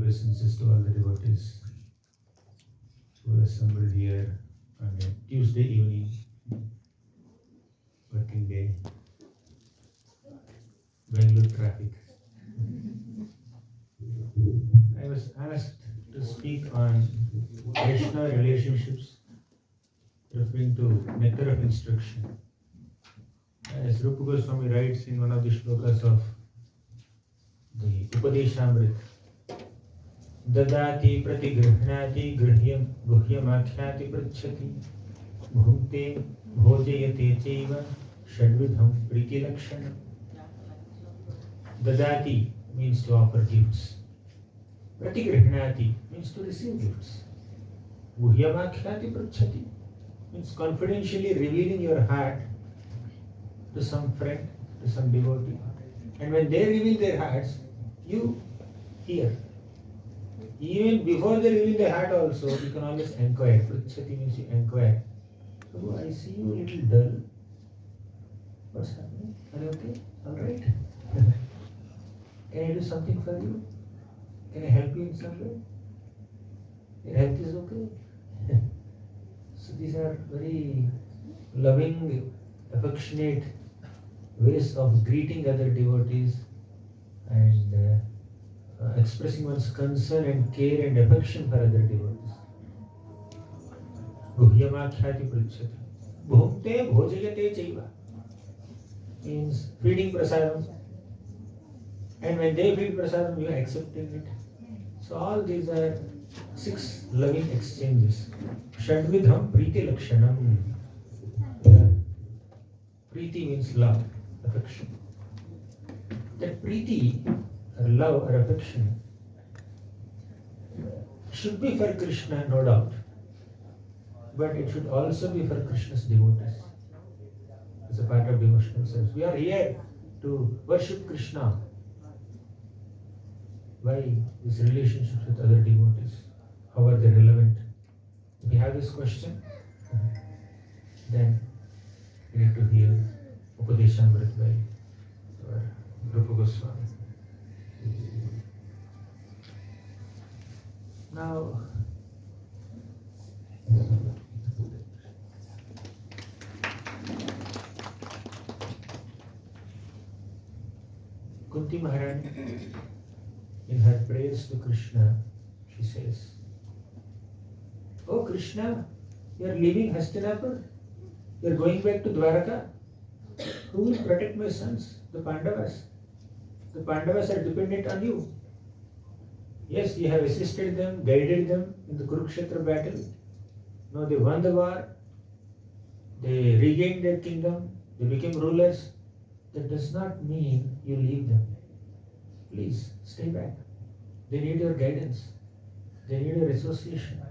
obeisances to all the devotees who are assembled here on a Tuesday evening, working day, Bangalore traffic. I was asked to speak on Krishna relationships, referring to nectar of instruction. As Rupa Goswami writes in one of the shlokas of the Upadeshamrit, Dadati pratigrhnati guhyamakhyati prachati bhukte bhojayate chaiva shadvidham priti lakshana. Dadati means to offer gifts. Pratigrihnati means to receive gifts. Guhyamakhyati prachati means confidentially revealing your heart to some friend, to some devotee. And when they reveal their hearts, you hear. Even before they reveal their heart also, you can always inquire. Prachati means you inquire. So I see you a little dull. What's happening? Are you okay? Alright? Can I do something for you? Can I help you in some way? Your health is okay? So these are very loving, affectionate ways of greeting other devotees and expressing one's concern and care and affection for other devotees. Guhyamakhyati prachati. Bhukte bhojayate chaiva means feeding prasadam. And when they feed prasadam, you are accepting it. So all these are 6 loving exchanges. Shadvidham priti lakshanam. Priti means love, affection. That priti, or love or affection, should be for Krishna, no doubt. But it should also be for Krishna's devotees. As a part of devotional service. We are here to worship Krishna. Why these relationships with other devotees? How are they relevant? If you have this question, then you need to hear Upadeshamrit by Rupa Goswami. Now, Kunti Maharani, in her prayers to Krishna, she says, "Oh Krishna, you are leaving Hastinapur, you are going back to Dwaraka. Who will protect my sons, the Pandavas? The Pandavas are dependent on you. Yes, you have assisted them, guided them in the Kurukshetra battle. Now they won the war, they regained their kingdom, they became rulers. That does not mean you leave them. Please stay back. They need your guidance. They need your association.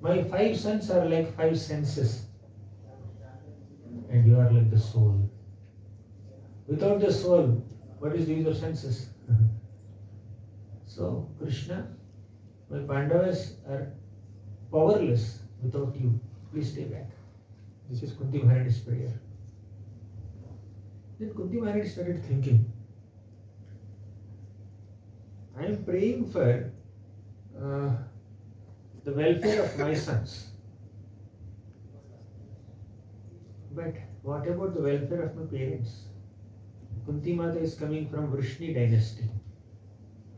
My 5 sons are like 5 senses, and you are like the soul. Without the soul, what is the use of senses? So, Krishna, my Pandavas are powerless without you. Please stay back." This is Kunti Maharani's prayer. Then Kunti Maharani started thinking, I am praying for the welfare of my sons. But what about the welfare of my parents? Kunti Mata is coming from Vrishni dynasty.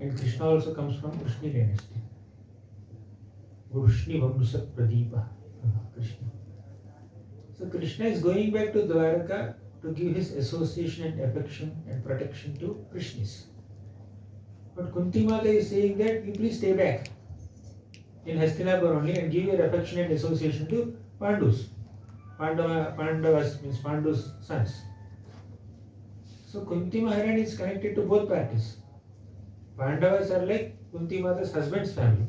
And Krishna also comes from Vrishni dynasty. Vrishni Vamsa Pradeepa. Krishna. So Krishna is going back to Dwaraka to give his association and affection and protection to Krishnis. But Kunti Mata is saying that you please stay back in Hastinapur only and give your affection and association to Pandus. Pandavas means Pandu's sons. So Kunti Maharani is connected to both parties. Pandavas are like Kunti Mata's husband's family.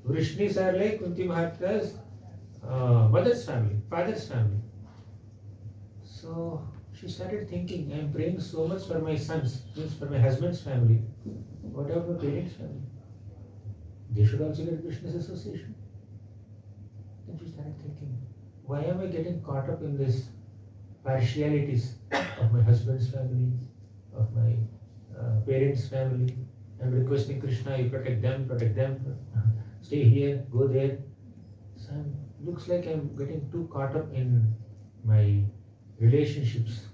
Vrishnis are like Kunti Mata's mother's family, father's family. So she started thinking, I am praying so much for my sons, means for my husband's family. What about my parents' family? They should also get Krishna's association. Then she started thinking, why am I getting caught up in this partialities of my husband's family, of my parents' family, I'm requesting Krishna, you protect them, stay here, go there. So looks like I'm getting too caught up in my relationships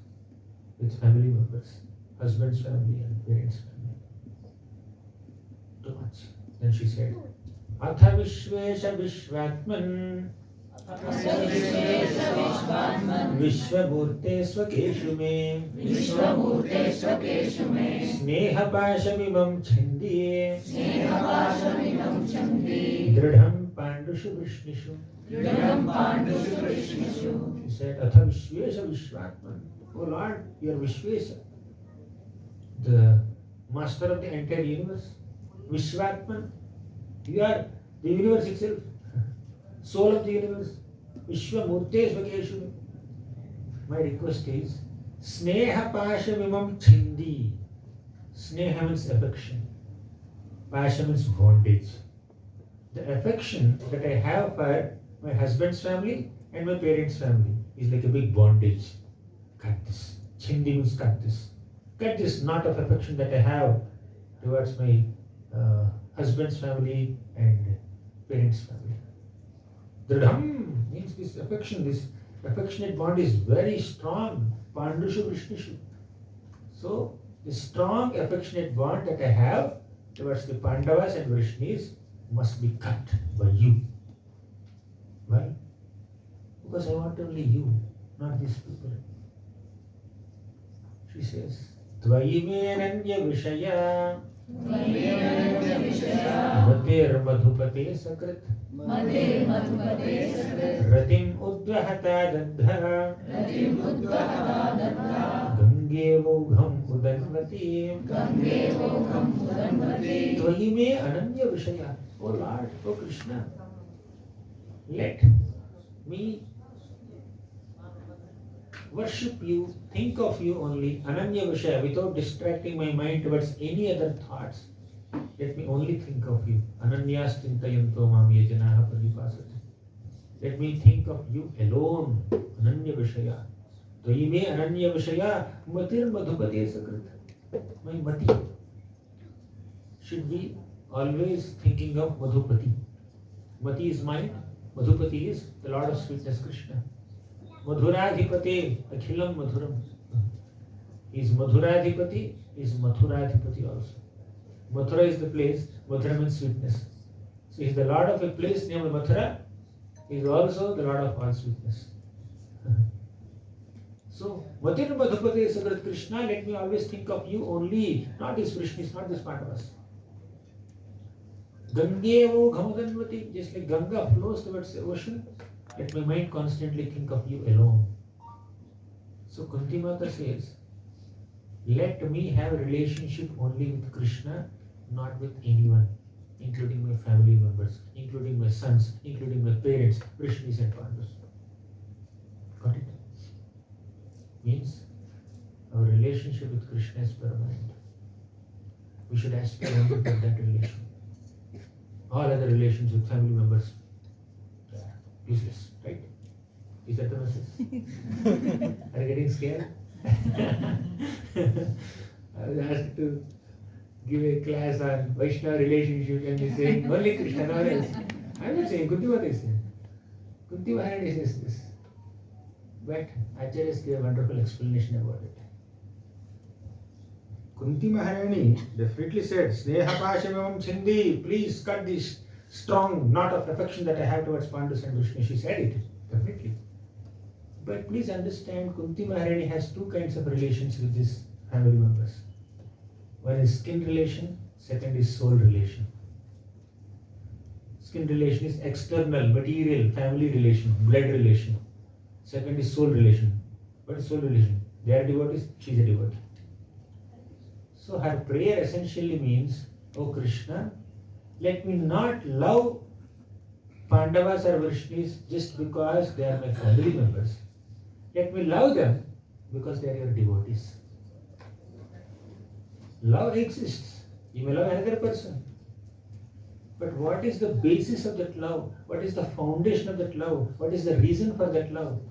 with family members, husband's family and parents' family. Too much. Then she said, Atha Vishvesha Vishvatman Vishwamurte Swakeshu me Sneha Pashamimam Chandi Dridham Pandushu Vrishnishu. She said, Atha Vishvesha Vishvatman. Oh Lord, you are Vishvesha, the master of the entire universe. Vishvatman, you are the universe itself, soul of the universe. Vishwamurte Svakeshu. My request is Sneha Pashamimam Chindi. Sneha means affection. Pasha means bondage. The affection that I have for my husband's family and my parents' family is like a big bondage. Cut this. Chindi means cut this. Cut this knot of affection that I have towards my husband's family and parents' family. Dridham means this affectionate bond is very strong. Pandushu Vrishnishu. So, the strong affectionate bond that I have towards the Pandavas and Vrishnis must be cut by you. Why? Because I want only you, not these people. She says, Dvayimenanya Vishaya Matir Madhupate Sakrit Ratim Udvahata Dadha Gange Vogham Udanvati Tvayime Ananya Vishaya. Oh Lord, oh Krishna, let me worship you, think of you only, Ananya Vishaya, without distracting my mind towards any other thoughts. Let me only think of you. Ananyas Chintayanto Mamye Janaha Paripasati. Let me think of you alone. Ananya Vishaya. Tvayime Ananya Vishaya Matir Madhupate Sakrit. My Mati should be always thinking of Madhupati. Mati is mind, Madhupati is the Lord of sweetness, Krishna. Madhuradhipati, Akhilam Madhuram. He is Madhuradhipati, he is Mathuradhipati also. Mathura is the place, Mathura means sweetness. So he is the Lord of a place named Mathura, he is also the Lord of all sweetness. So, Mathura Madhupati Sagrat Krishna, let me always think of you only, not these Vrishnis, not these Pandavas. Gangevo Ghamudanvati, just like Ganga flows towards the ocean, let my mind constantly think of you alone. So Kunti Mata says, let me have a relationship only with Krishna, not with anyone, including my family members, including my sons, including my parents, Vrishnis and Pandavas. Got it? Means our relationship with Krishna is permanent. We should aspire only for that relation. All other relations with family members, useless, right? Is that the message? Are you getting scared? I was asked to give a class on Vaishnava relationship and they saying only Krishna, no else. I'm not saying, Kunti Mata is saying. Kunti Maharani says this. But Acharyas gave a wonderful explanation about it. Kunti Maharani definitely said, Sneha Pashamam Chindi, please cut this strong knot of affection that I have towards Pandus and Vishnu. She said it, definitely. But please understand, Kunti Maharani has two kinds of relations with these family members. One is skin relation, second is soul relation. Skin relation is external, material, family relation, blood relation. Second is soul relation. What is soul relation? They are devotees, she is a devotee. So her prayer essentially means, oh Krishna, let me not love Pandavas or Vrishnis just because they are my family members. Let me love them because they are your devotees. Love exists. You may love another person. But what is the basis of that love? What is the foundation of that love? What is the reason for that love?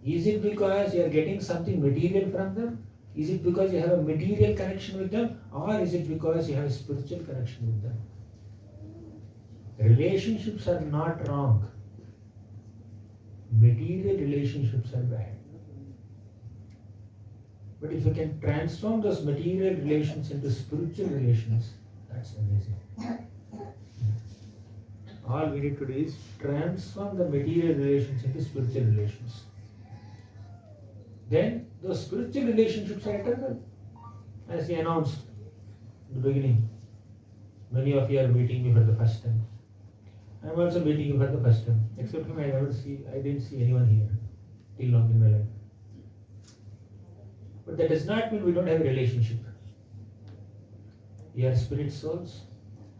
Is it because you are getting something material from them? Is it because you have a material connection with them, or is it because you have a spiritual connection with them? Relationships are not wrong. Material relationships are bad. But if you can transform those material relations into spiritual relations, that's amazing. All we need to do is transform the material relations into spiritual relations. Then those spiritual relationships are eternal. As he announced in the beginning, many of you are meeting me for the first time. I am also meeting you for the first time. Except him, I didn't see anyone here till now in my life. But that does not mean we don't have a relationship. You are spirit souls,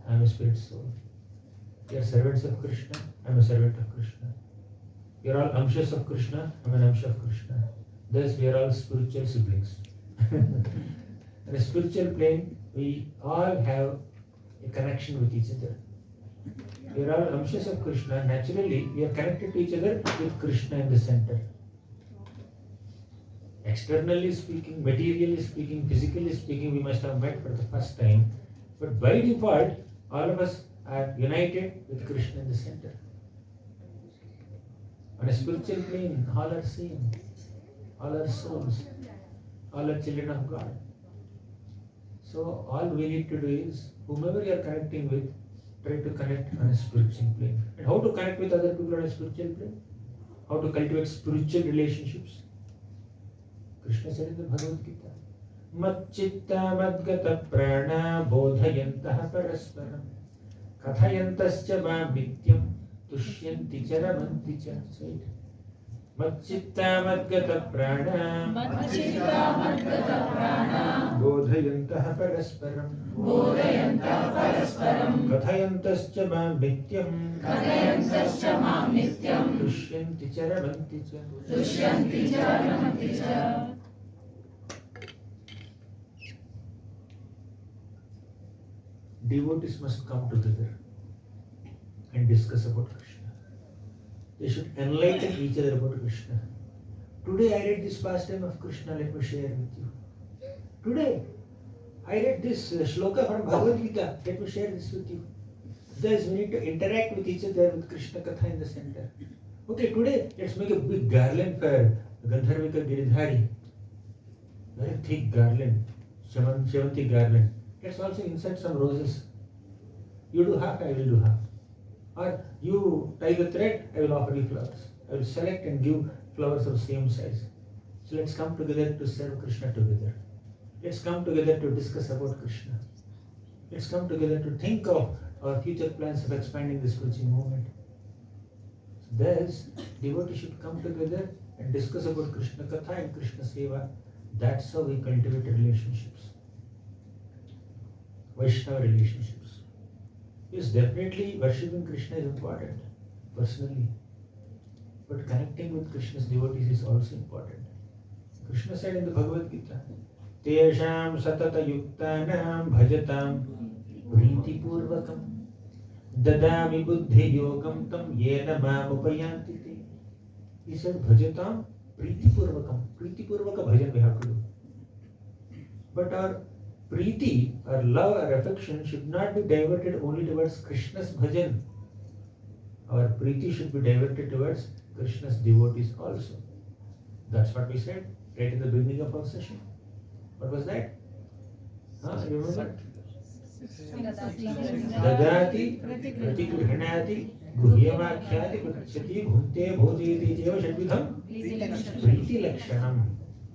I am a spirit soul. You are servants of Krishna, I am a servant of Krishna. You are all amshas of Krishna, I am an amsha of Krishna. Thus we are all spiritual siblings. On a spiritual plane, we all have a connection with each other. We are all amshas of Krishna. Naturally, we are connected to each other with Krishna in the center. Externally speaking, materially speaking, physically speaking, we must have met for the first time. But by default, all of us are united with Krishna in the center. On a spiritual plane, all are same. All are souls. All are children of God. So all we need to do is, whomever you are connecting with, try to connect on a spiritual plane. And how to connect with other people on a spiritual plane? How to cultivate spiritual relationships? Krishna said in the Bhagavad Gita, Matchitta madgata prana bodhayantaha parasparam kathayantascha ma nityam tushyanti charamanti cha. Say it. Matchitta madgata prana bodhayantaha parasparam kathayantascha ma nityam tushyanti charamanti cha. Devotees must come together and discuss about Krishna. They should enlighten each other about Krishna. Today I read this pastime of Krishna, let me share with you. Today I read this shloka from Bhagavad Gita, let me share this with you. Thus we need to interact with each other with Krishna Katha in the center. Okay, today let's make a big garland for Gandharvika Giridhari. Very thick garland, Shavanti garland. Let's also insert some roses. You do half, I will do half. Or you tie the thread, I will offer you flowers. I will select and give flowers of same size. So let's come together to serve Krishna together. Let's come together to discuss about Krishna. Let's come together to think of our future plans of expanding the spiritual movement. So thus, devotees should come together and discuss about Krishna Katha and Krishna Seva. That's how we cultivate relationships. Vaishnava relationships. Yes, definitely worshipping Krishna is important, personally. But connecting with Krishna's devotees is also important. Krishna said in the Bhagavad Gita, Tesham satata yuktanam bhajatam priti purvakam dadami buddhi yogam tam yena mam upayanti te. He said, bhajatam priti purvakam. Priti purvaka bhajan we have to do. But our Preeti, or love or affection, should not be diverted only towards Krishna's bhajan. Our Preeti should be diverted towards Krishna's devotees also. That's what we said right in the beginning of our session. What was that? You remember? Dadati, pratikrihanati, guhyamakhyati, prakshati, bhunte, bhojeti, jeva shadvidham, Preeti lakshanam.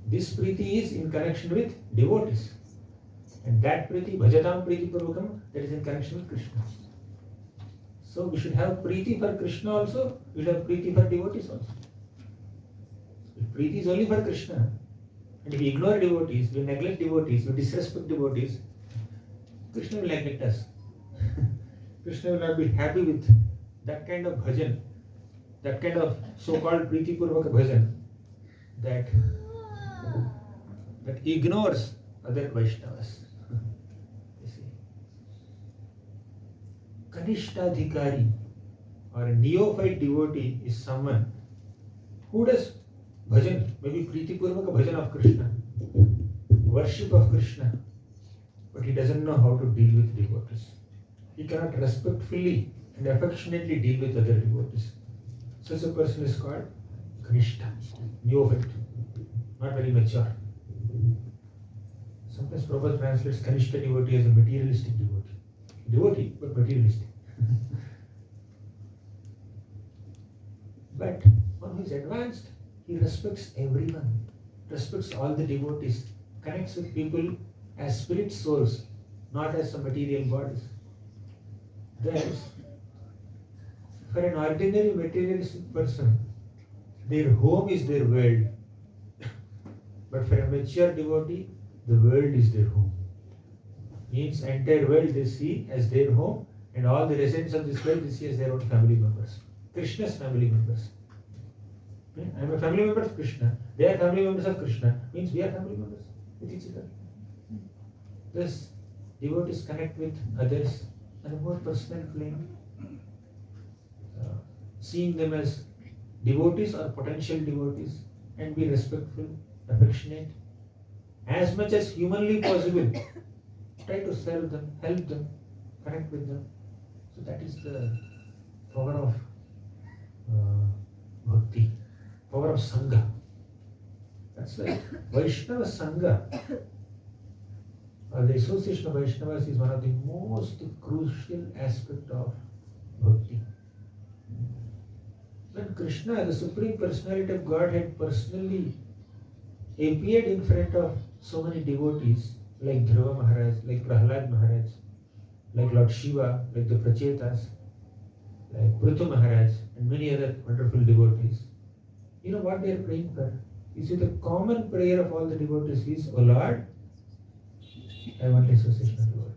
This Preeti is in connection with devotees. And that Preeti, Bhajatam Preeti Purvakam, that is in connection with Krishna. So we should have Preeti for Krishna also, we should have Preeti for devotees also. If Preeti is only for Krishna, and if we ignore devotees, we neglect devotees, we disrespect devotees, Krishna will neglect us. Krishna will not be happy with that kind of bhajan, that kind of so-called Preeti Purvaka bhajan that ignores other Vaishnavas. Kanishtadhikari or a neophyte devotee is someone who does bhajan, maybe Preeti Purvaka bhajan of Krishna. worship of Krishna, but he doesn't know how to deal with devotees. He cannot respectfully and affectionately deal with other devotees. Such a person is called Krishna, neophyte, not very mature. Sometimes Prabhupada translates Kanishta devotee as a materialistic devotee. Devotee, but materialistic. But one who is advanced, he respects everyone, respects all the devotees, connects with people as spirit souls, not as some material bodies. Thus, for an ordinary materialistic person, their home is their world. But for a mature devotee, the world is their home. Means entire world they see as their home, and all the residents of this world they see as their own family members. Krishna's family members. I am a family member of Krishna. They are family members of Krishna. Means we are family members with each other. Thus, devotees connect with others on a more personal plane. Seeing them as devotees or potential devotees, and be respectful, affectionate, as much as humanly possible. Try to serve them, help them, connect with them. So that is the power of Bhakti, power of Sangha. That's why Vaishnava Sangha, or the association of Vaishnavas, is one of the most crucial aspects of Bhakti. When Krishna, the Supreme Personality of Godhead, personally appeared in front of so many devotees, like Dhruva Maharaj, like Prahlad Maharaj, like Lord Shiva, like the Prachetas, like Prithu Maharaj, and many other wonderful devotees, you know what they are praying for? You see, the common prayer of all the devotees is, O Lord, I want association of devotees.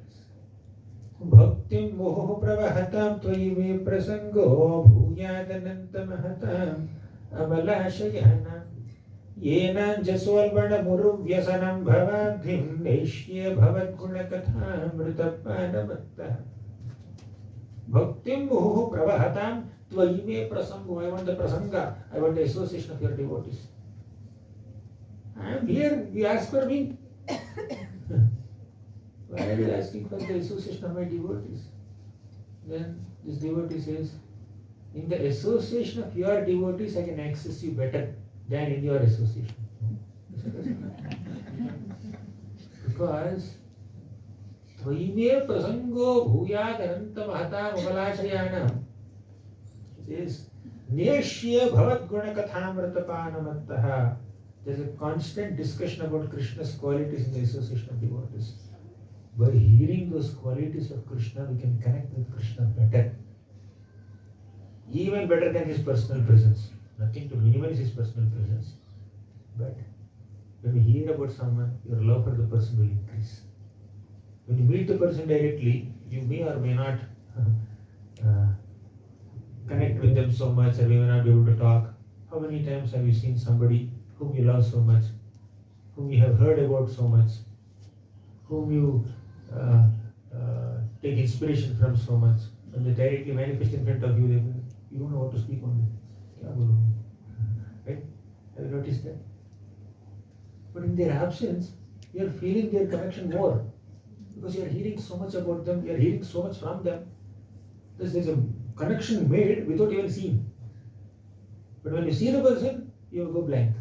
Bhaktim moho pravahatam tvayi me prasango bhuyadananta mahatam amalashayana येनां जसोल्बण मुरुव्यसनं भवाब्धिं नैष्ये भवद्गुणकथामृतपानवत्तः भक्तिं मुहुः प्रवहतां त्वयि मे प्रसंगो. I want the prasanga, I want the association of your devotees. I am here, you ask for me. Why are you asking for the association of my devotees? Then this devotee says, in the association of your devotees I can access you better than in your association. Because Tvayime prasango bhuyad ananta mahata umalashayana. It says, Neshya bhavat guna kathamratapanamattaha. There is a constant discussion about Krishna's qualities in the association of devotees. By hearing those qualities of Krishna, we can connect with Krishna better. Even better than his personal presence. Nothing to minimize his personal presence. But when we hear about someone, your love for the person will increase. When you meet the person directly, you may or may not connect with them so much, or we may not be able to talk. How many times have you seen somebody whom you love so much, whom you have heard about so much, whom you take inspiration from so much, and they directly manifest in front of you, you don't know what to speak only. Right? Have you noticed that? But in their absence, you are feeling their connection more. Because you are hearing so much about them, you are hearing so much from them. There is a connection made without even seeing. But when you see the person, you go blank.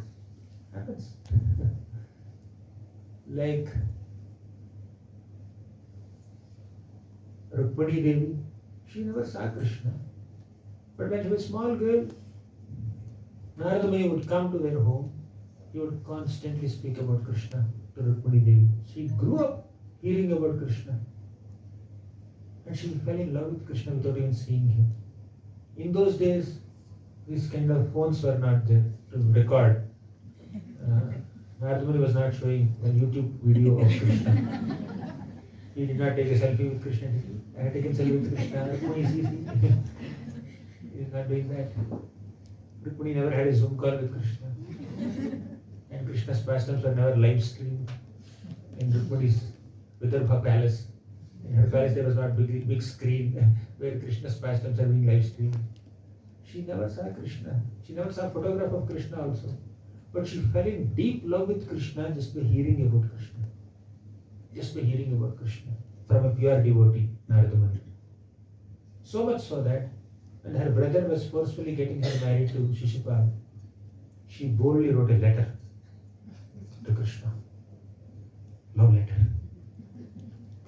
Happens. Like Rukmani Devi, she never saw Krishna. But when she was a small girl, Narada Muni would come to their home. He would constantly speak about Krishna to Rukmani Devi. She grew up hearing about Krishna. And she fell in love with Krishna without even seeing him. In those days, these kind of phones were not there to record. Narada Muni was not showing a YouTube video of Krishna. He did not take a selfie with Krishna. I had taken selfie with Krishna. Rukmani is easy. He is not doing that. Rukmani never had a Zoom call with Krishna. And Krishna's pastimes were never live streamed in Rukmani's Vidarbha palace. In her palace there was not big screen where Krishna's pastimes are being live streamed. She never saw Krishna. She never saw a photograph of Krishna also. But she fell in deep love with Krishna just by hearing about Krishna. Just by hearing about Krishna from a pure devotee, Narada Muni. So much so that when her brother was forcefully getting her married to Shishupal, she boldly wrote a letter to Krishna. Love letter.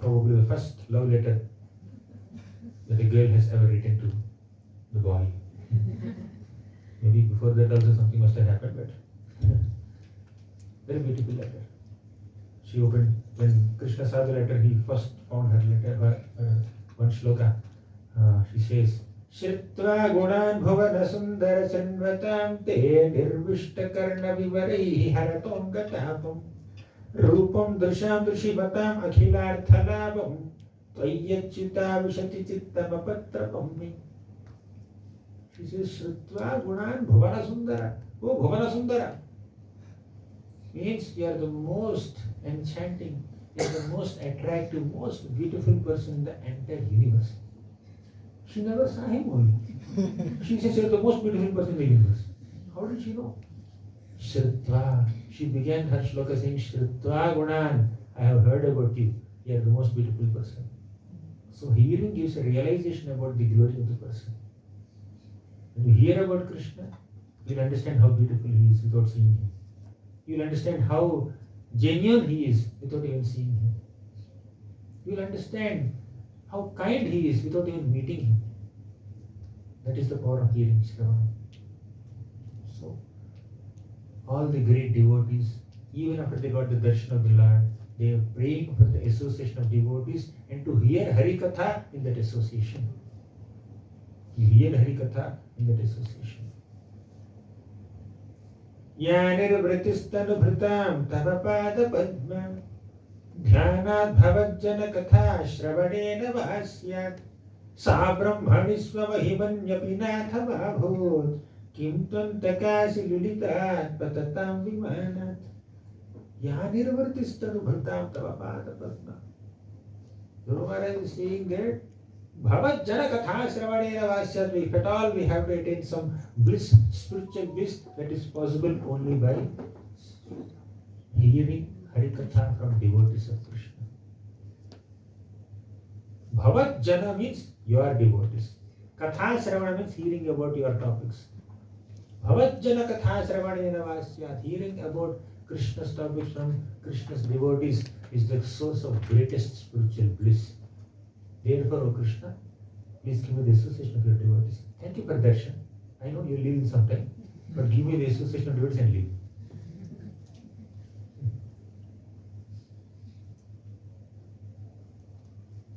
Probably the first love letter that a girl has ever written to the boy. Maybe before that also something must have happened, but very beautiful letter. She opened, when Krishna saw the letter, he first found her letter, one shloka. She says, Shritva gunan bhuvana sundara sanvatam te nirvishta karna vivaraihi haratom gatapam rupam drisham drishivatam akhilarthalabam tvayyachyuta vishati chittam apatrapam. She says, Shritva gunan bhuvana sundara. Oh, bhuvana sundara. Means you are the most enchanting, you are the most attractive, most beautiful person in the entire universe. She never saw him only. She says you are the most beautiful person in the universe. How did she know? Shritva. She began her shloka saying, Shritva Gunan. I have heard about you. You are the most beautiful person. So hearing gives a realization about the glory of the person. When you hear about Krishna, you will understand how beautiful he is without seeing him. You will understand how genuine he is without even seeing him. You will understand how kind he is without even meeting him. That is the power of hearing Shravana. So, all the great devotees, even after they got the darshan of the Lord, they are praying for the association of devotees and to hear Harikatha in that association. You hear Harikatha in that association. Yanirvritistanubhritam tavapada padma Dhyanat bhavajjana katha shravanena vasyat Sa brahmani svamahimanya natha vabhut Kim tvantakasi lulitat patatam vimanat Yanirvritistanubhritam tavapada padma. Guru Maharaj is saying that Bhavajjana katha shravanena vasyat. If at all we have to attain some bliss, spiritual bliss, that is possible only by hearing Harikatha from devotees of Krishna. Bhavajjana means you are devotees. Katha shravana means hearing about your topics. Bhavajjana katha shravanena vasyat. Hearing about Krishna's topics from Krishna's devotees is the source of greatest spiritual bliss. Therefore, O Krishna, please give me the association of your devotees. Thank you for darshan. I know you're leaving sometime, but give me the association of devotees and leave.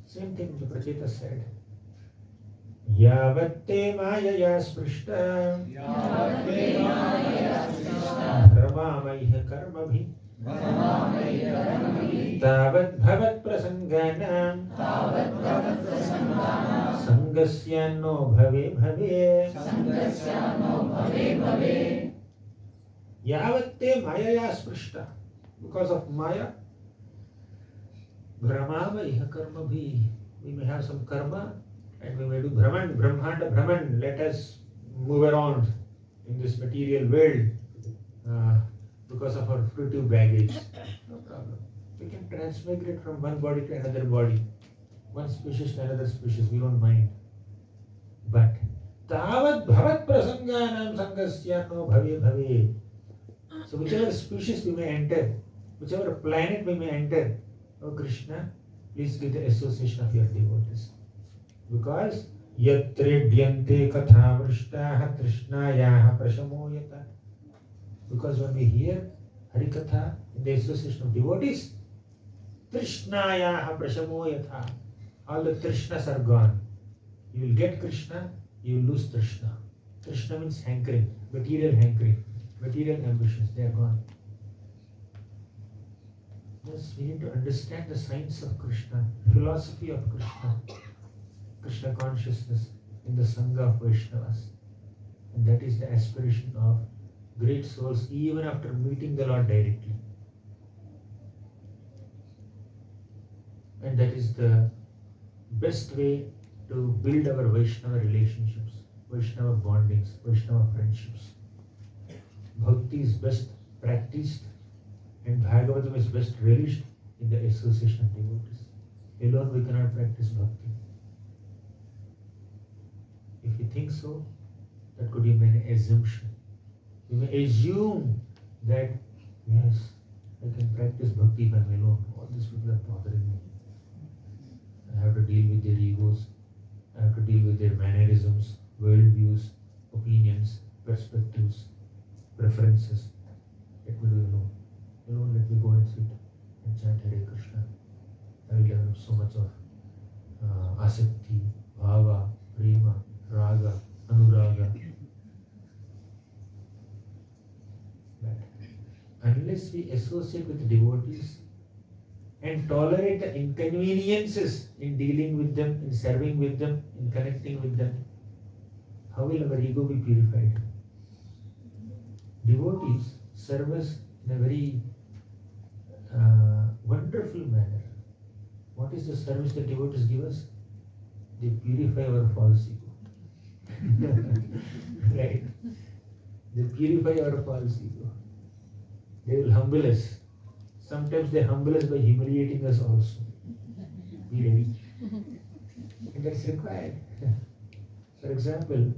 Same thing the Pracheta said. Yavatte mayaya sprishta Brahmamaiha karmabhi Tavat bhavat prasanganam Sangasya no bhave Yavatte mayaya sprishta. Because of Maya, Brahmamaiha karmabhi. We may have some karma and we may do Brahman, Brahmanda, Brahman. Let us move around in this material world because of our fruitive baggage. No problem. We can transmigrate from one body to another body, one species to another species. We don't mind. But Tavat bhavat prasanganam sangasya no bhave. So whichever species we may enter, whichever planet we may enter, O Krishna, please give the association of your devotees. Because yatredyante katha vrishtaha trishnayaha prashamoyata. Because when we hear Harikatha in the association of devotees, trishnayaha prashamoyata. All the trishnas are gone. You will get Krishna, you will lose trishna. Trishna means hankering, material ambitions, they are gone. Yes, we need to understand the science of Krishna, philosophy of Krishna, Krishna consciousness in the Sangha of Vaishnavas. And that is the aspiration of great souls even after meeting the Lord directly. And that is the best way to build our Vaishnava relationships, Vaishnava bondings, Vaishnava friendships. Bhakti is best practiced, and Bhagavatam is best relished in the association of devotees. Alone we cannot practice bhakti. If we think so, that could be an assumption. We may assume that, yes, I can practice bhakti if I'm alone. All these people are bothering me. I have to deal with their egos. I have to deal with their mannerisms, worldviews, opinions, perspectives, preferences. Let me do alone. Alone, let me go and sit and chant Hare Krishna. I will develop so much of asakti, bhava, prema, raga, anuraga. But unless we associate with devotees and tolerate the inconveniences in dealing with them, in serving with them, in connecting with them, how will our ego be purified? Devotees serve us in a very wonderful manner. What is the service that devotees give us? They purify our false ego. Right? They purify our false ego. They will humble us. Sometimes they humble us by humiliating us also. Be ready. And that's required. For example,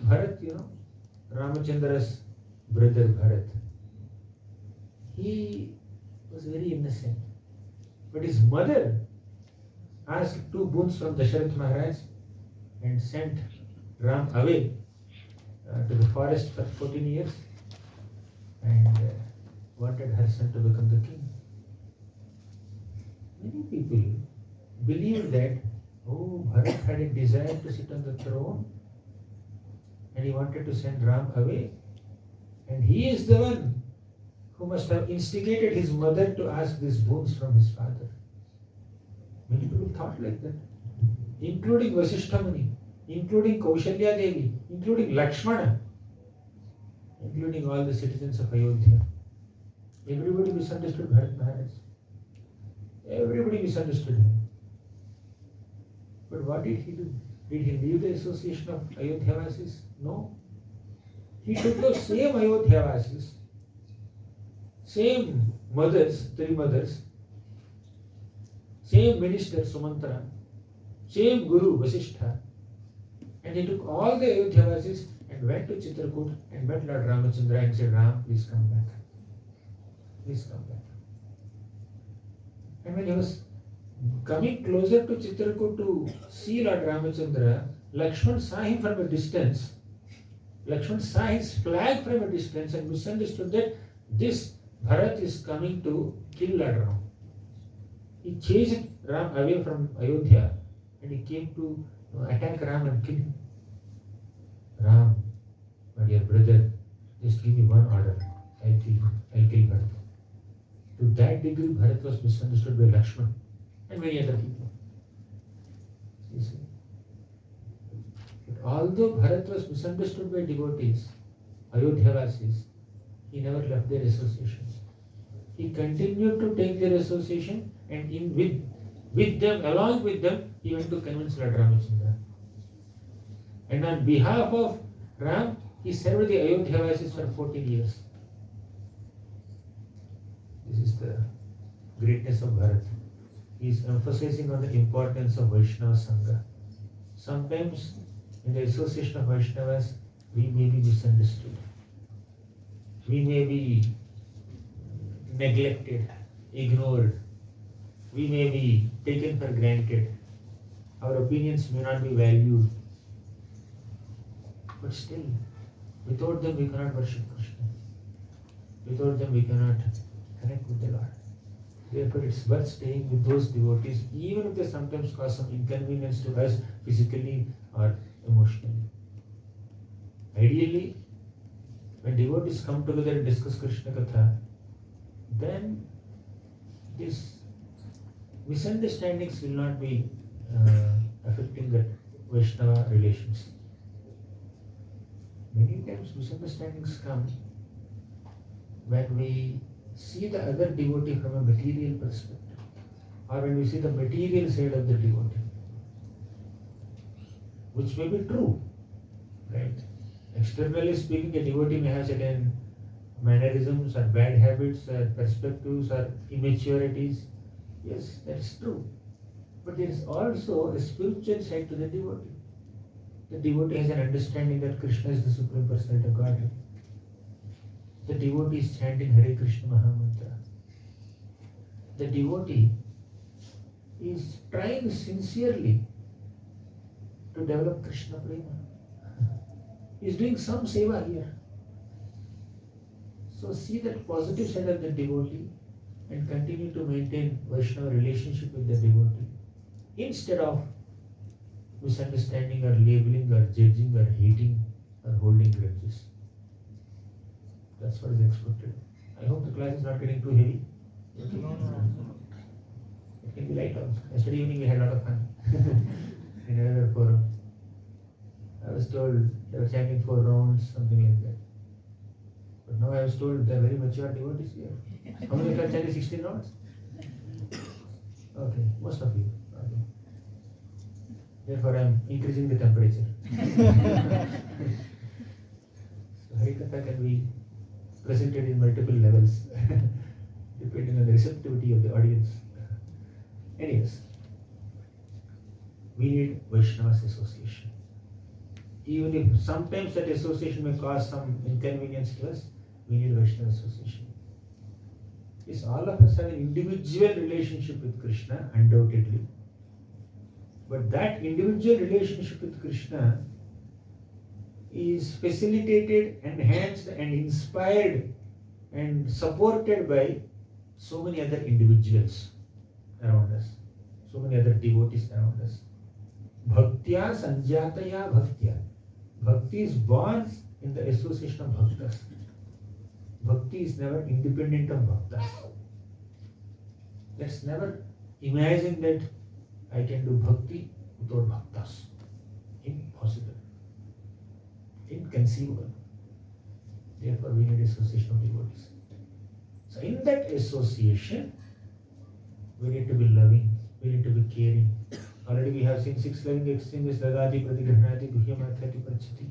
Bharat, Ramachandra's brother Bharat, he was very innocent. But his mother asked 2 boons from Dasharath Maharaj and sent Ram away to the forest for 14 years and wanted her son to become the king. Many people believe that, Bharat had a desire to sit on the throne and he wanted to send Ram away, and he is the one who must have instigated his mother to ask these boons from his father. Many people thought like that, including Vasishtha Muni, including Kaushalya Devi, including Lakshmana, including all the citizens of Ayodhya. Everybody misunderstood Bharat Maharaj. Everybody misunderstood him. But what did he do? Did he leave the association of Ayodhyavasis? No. He took those same Ayodhyavasis, same mothers, 3 mothers, same minister Sumantra, same Guru Vasishtha, and he took all the Ayodhyavasis and went to Chitrakoot and met Lord Ramachandra and said, Ram, please come back. Please come back. And when he was coming closer to Chitrakoot to see Lord Ramachandra, Lakshman saw him from a distance. Lakshman saw his flag from a distance and misunderstood that this Bharat is coming to kill Lord Ram. He chased Ram away from Ayodhya and he came to attack Ram and kill him. Ram, my dear brother, just give me one order. I'll kill him. I'll kill Bharat. To that degree, Bharat was misunderstood by Lakshman and many other people. You see? But although Bharat was misunderstood by devotees, Ayodhyavasis, he never left their association. He continued to take their association and with them, along with them, he went to convince Lord Ramachandra. And on behalf of Ram, he served the Ayodhyavasis for 14 years. This is the greatness of Bharat. He is emphasizing on the importance of Vaishnava Sangha. Sometimes in the association of Vaishnavas, we may be misunderstood. We may be neglected, ignored. We may be taken for granted. Our opinions may not be valued. But still, without them we cannot worship Krishna. Without them we cannot connect with the Lord. Therefore, it's worth staying with those devotees, even if they sometimes cause some inconvenience to us physically or emotionally. Ideally, when devotees come together and discuss Krishna Katha, then these misunderstandings will not be affecting the Vaishnava relations. Many times misunderstandings come when we see the other devotee from a material perspective, or when we see the material side of the devotee, which may be true, right? Externally speaking, a devotee may have certain mannerisms or bad habits or perspectives or immaturities. Yes, that's true. But there is also a spiritual side to the devotee. The devotee has an understanding that Krishna is the Supreme Personality of Godhead. The devotee is chanting Hare Krishna Mahamantra. The devotee is trying sincerely to develop Krishna Prema. He is doing some seva here. So see that positive side of the devotee and continue to maintain Vaishnava relationship with the devotee instead of misunderstanding or labeling or judging or hating or holding grudges. That's what is expected. I hope the class is not getting too heavy. No. It can be light also. Yesterday evening we had a lot of fun in another forum. I was told they were chanting 4 rounds, something like that. But now I was told they are very mature devotees here. How many of you are chanting 16 rounds? Okay, most of you. Okay. Therefore I am increasing the temperature. So Harikatha can be presented in multiple levels depending on the receptivity of the audience. Anyways, we need Vaishnava's association. Even if sometimes that association may cause some inconvenience to us, we need Vaishnava association. Yes, all of us have an individual relationship with Krishna, undoubtedly. But that individual relationship with Krishna is facilitated, enhanced and inspired and supported by so many other individuals around us, so many other devotees around us. Bhaktya sanjataya bhaktya. Bhakti is born in the association of bhaktas. Bhakti is never independent of bhaktas. Let's never imagine that I can do bhakti without bhaktas. Impossible. Inconceivable. Therefore, we need association of devotees. So, in that association, we need to be loving, we need to be caring. Already we have seen 6 loving exchanges, Dadati, Pratigrahnati, Guhyamathati, Parachati.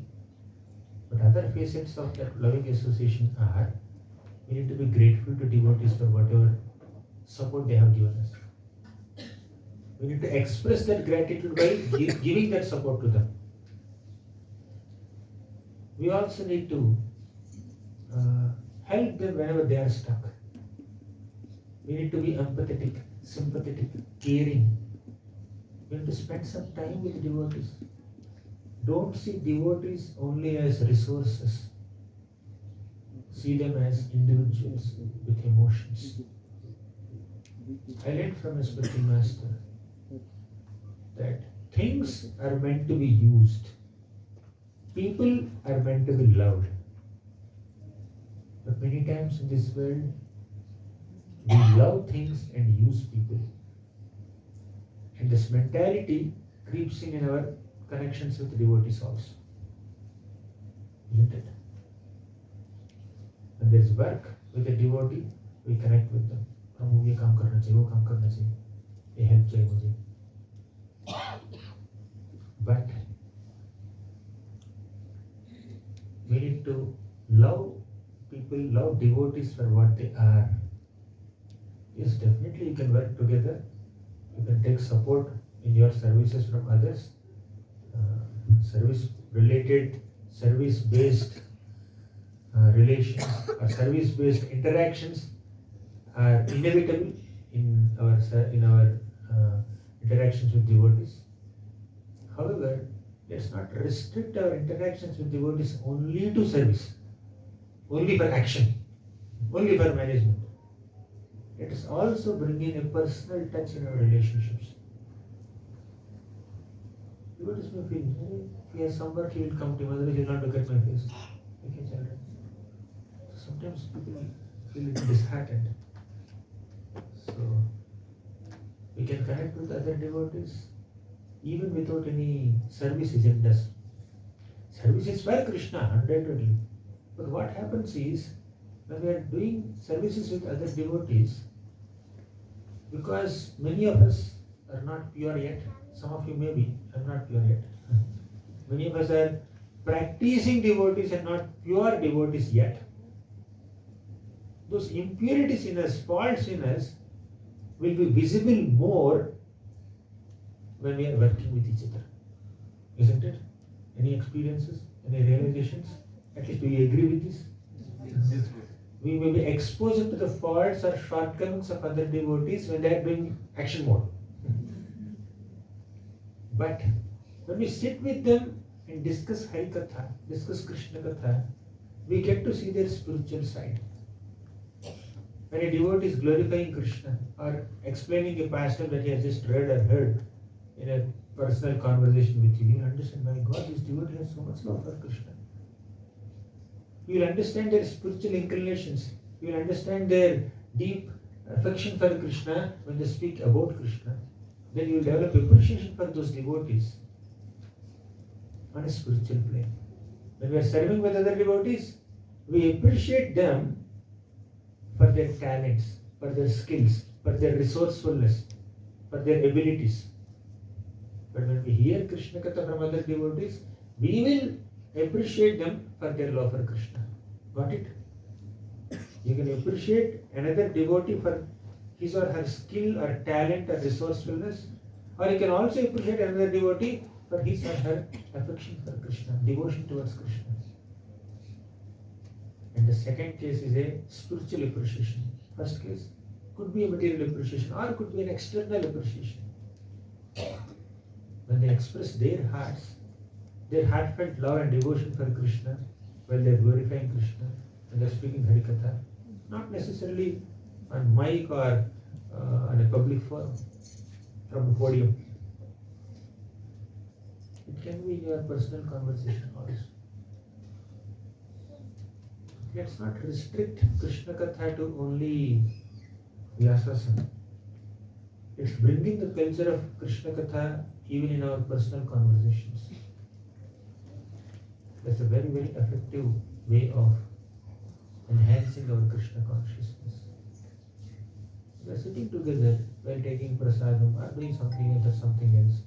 But other facets of that loving association are, we need to be grateful to devotees for whatever support they have given us. We need to express that gratitude by giving that support to them. We also need to help them whenever they are stuck. We need to be empathetic, sympathetic, caring. We need to spend some time with devotees. Don't see devotees only as resources. See them as individuals with emotions. I learned from a spiritual master that things are meant to be used. People are meant to be loved. But many times in this world, we love things and use people. And this mentality creeps in our connections with devotees also. Isn't it? When there is work with a devotee, we connect with them. ये काम करना चाहिए, वो काम करना चाहिए, ये help चाहिए मुझे. But we need to love people, love devotees for what they are. Yes, definitely you can work together. You can take support in your services from others. Service-related, service-based relations or service-based interactions are inevitable in our interactions with devotees. However, let's not restrict our interactions with devotees only to service, only for action, only for management. Let us also bring in a personal touch in our relationships. Devotees may feel, if he has some work, he will come to me, otherwise he will not look at my face. Okay, children. So sometimes people feel disheartened. So we can connect with other devotees even without any service agendas. Service is for Krishna, undoubtedly. But what happens is, when we are doing services with other devotees, because many of us are not pure yet, some of you may be, I'm not pure yet. Many of us are practicing devotees and not pure devotees yet. those impurities in us, faults in us, will be visible more when we are working with each other. Isn't it? Any experiences? Any realizations? At least do you agree with this? Yes. We may be exposed to the faults or shortcomings of other devotees when they are doing action mode. But when we sit with them and discuss Harikatha, discuss Krishna Katha, we get to see their spiritual side. When a devotee is glorifying Krishna or explaining a pastime that he has just read or heard in a personal conversation with you, you will understand, my God, this devotee has so much love for Krishna. You will understand their spiritual inclinations. You will understand their deep affection for Krishna when they speak about Krishna. Then you will develop appreciation for those devotees on a spiritual plane. When we are serving with other devotees, we appreciate them for their talents, for their skills, for their resourcefulness, for their abilities. But when we hear Krishna Katha from other devotees, we will appreciate them for their love for Krishna. Got it? You can appreciate another devotee for his or her skill or talent or resourcefulness, or you can also appreciate another devotee for his or her affection for Krishna, devotion towards Krishna. And the second case is a spiritual appreciation. First case could be a material appreciation or could be an external appreciation. When they express their hearts, their heartfelt love and devotion for Krishna, while they are glorifying Krishna, when they are speaking Harikatha, not necessarily on mic or on a public forum, from a podium. It can be in your personal conversation also. Let's not restrict Krishna Katha to only Vyasasana. It's bringing the culture of Krishna Katha even in our personal conversations. That's a very, very effective way of enhancing our Krishna consciousness. We are sitting together while taking prasadam or doing something else or something else.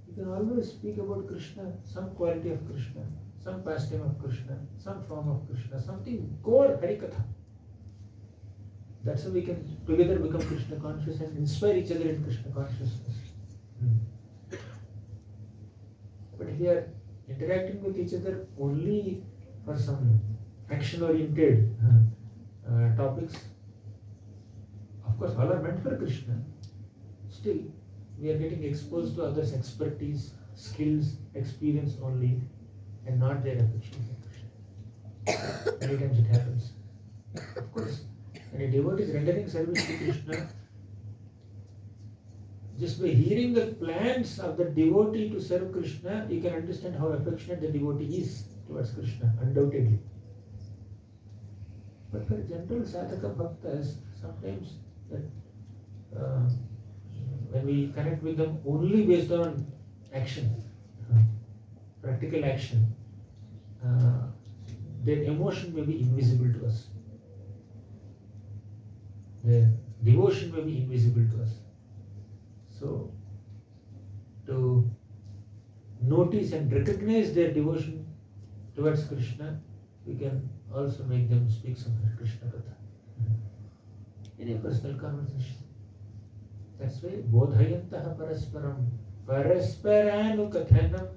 You can always speak about Krishna, some quality of Krishna, some pastime of Krishna, some form of Krishna, something core Harikatha. That's how we can together become Krishna conscious and inspire each other in Krishna consciousness. But if we are interacting with each other only for some action-oriented topics, of course all are meant for Krishna. Still, we are getting exposed to others' expertise, skills, experience only, and not their affection for Krishna. Many times it happens. Of course, when a devotee is rendering service to Krishna, just by hearing the plans of the devotee to serve Krishna, you can understand how affectionate the devotee is towards Krishna, undoubtedly. But for general sadhaka bhaktas, sometimes that when we connect with them only based on action, practical action, their emotion may be invisible to us. Their devotion may be invisible to us. So, to notice and recognize their devotion towards Krishna, we can also make them speak some Krishna Katha in a personal conversation. That's why bodhayantaha parasparam parasparanukathanam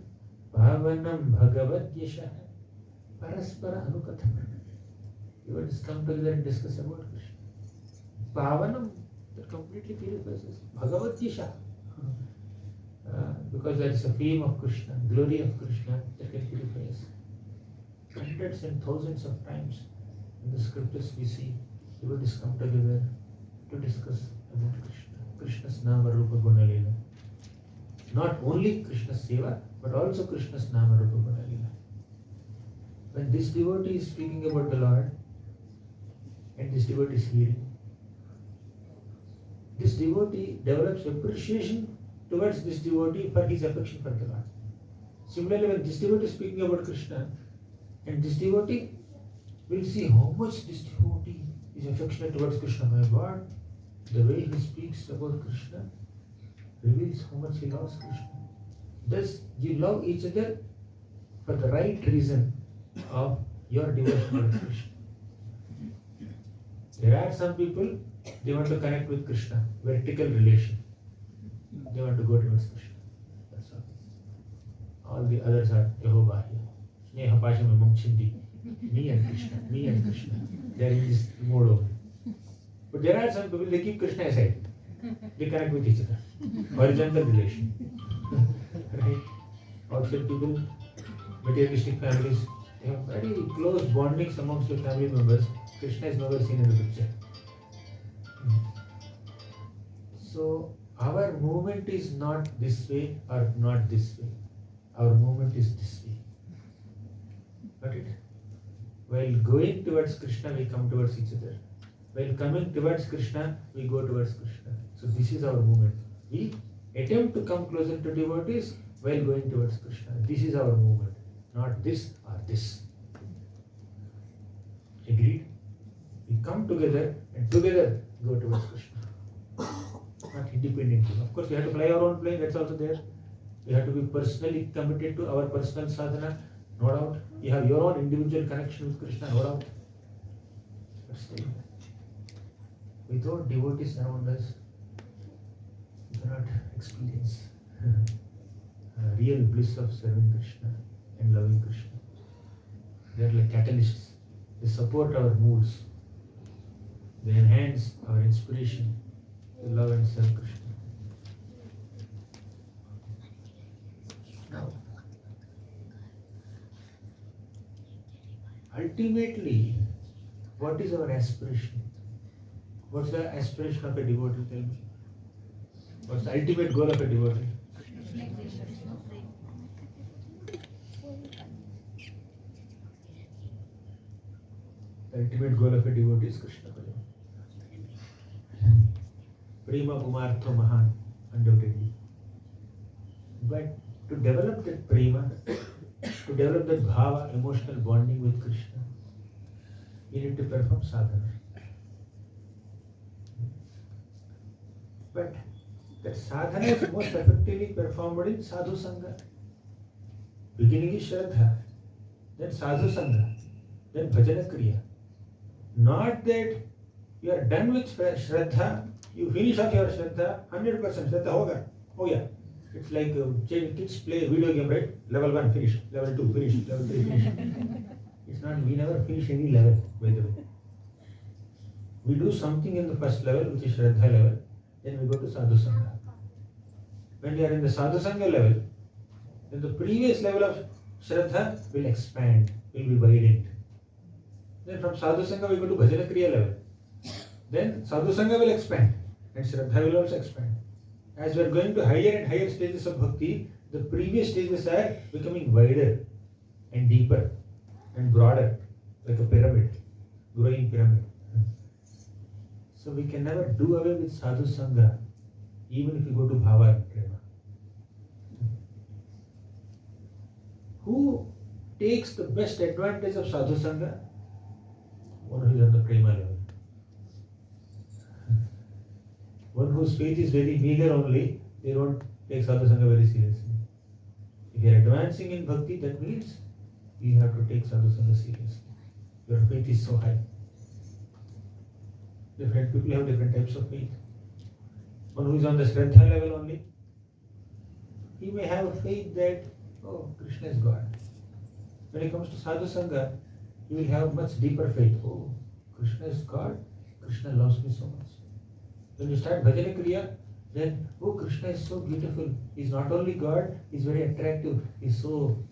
bhavanam bhagavad yashaha paraspara anukathanam. You will just come together and discuss about Krishna. Bhavanam, that completely purifies us. Bhagavad yashaha. Because there is a fame of Krishna, glory of Krishna that can purify us. Hundreds and thousands of times in the scriptures we see devotees come together to discuss about Krishna, Krishna's Nama Rupa Guna Leela. Not only Krishna's Seva, but also Krishna's Nama Rupa Guna Leela. When this devotee is speaking about the Lord, and this devotee is hearing, this devotee develops appreciation towards this devotee for his affection for the Lord. Similarly, when this devotee is speaking about Krishna, and this devotee will see how much this devotee is affectionate towards Krishna. My God, the way he speaks about Krishna reveals how much he loves Krishna. Thus, you love each other for the right reason of your devotion towards Krishna. There are some people, they want to connect with Krishna, vertical relation. They want to go towards Krishna. That's all. All the others are Yehovah. Sneha Pasham Mam Chindi. Me and Krishna, me and Krishna. They are in this mode only. But there are some people, they keep Krishna aside. They connect with each other. Horizontal relation. Right? Outside people, materialistic families, they have very close bondings amongst the family members. Krishna is never seen in the picture. So, our movement is not this way or not this way. Our movement is this way. Got it? While going towards Krishna, we come towards each other. While coming towards Krishna, we go towards Krishna. So this is our movement. We attempt to come closer to devotees while going towards Krishna. This is our movement, not this or this. Agreed? We come together and together go towards Krishna. Not independently. Of course, we have to fly our own plane, that's also there. We have to be personally committed to our personal sadhana, no doubt. You have your own individual connection with Krishna, no doubt. But still, without devotees around us, we cannot experience real bliss of serving Krishna and loving Krishna. They are like catalysts. They support our moods. They enhance our inspiration to love and serve Krishna. Now, ultimately, what is our aspiration? What's the aspiration of a devotee? Tell me. What's the ultimate goal of a devotee? The ultimate goal of a devotee is Krishna. Prema Pumartha Mahan, undoubtedly. But to develop that prema, to develop that bhava, emotional bonding with Krishna, we need to perform sadhana. But that sadhana is most effectively performed in sadhu sangha. Beginning is Shraddha, then sadhu sangha, then bhajana kriya. Not that you are done with Shraddha, you finish off your Shraddha, 100% Shraddha hoga. Oh yeah. It's like kids play video game, right? Level 1 finish, level 2 finish, level 3 finish. It's not, we never finish any level, by the way. We do something in the first level, which is Shraddha level, then we go to Sadhu Sangha. When we are in the Sadhu Sangha level, then the previous level of Shraddha will expand, will be widened. Then from Sadhu Sangha we go to Bhajana Kriya level. Then Sadhu Sangha will expand and Shraddha will also expand. As we are going to higher and higher stages of Bhakti, the previous stages are becoming wider and deeper and broader, like a pyramid, growing pyramid. So we can never do away with Sadhu Sangha, even if you go to Bhava and Prema. Who takes the best advantage of Sadhu Sangha? One who is on the Prema level. One whose faith is very meager only, they don't take Sadhu Sangha very seriously. If you are advancing in Bhakti, that means you have to take Sadhu Sangha seriously. Your faith is so high. Different people have different types of faith. One who is on the Shraddha level only, he may have a faith that, oh, Krishna is God. When it comes to Sadhu Sangha, he will have much deeper faith. Oh, Krishna is God, Krishna loves me so much. When you start Bhajana Kriya, then, oh, Krishna is so beautiful. He's not only God, he's very attractive. He's so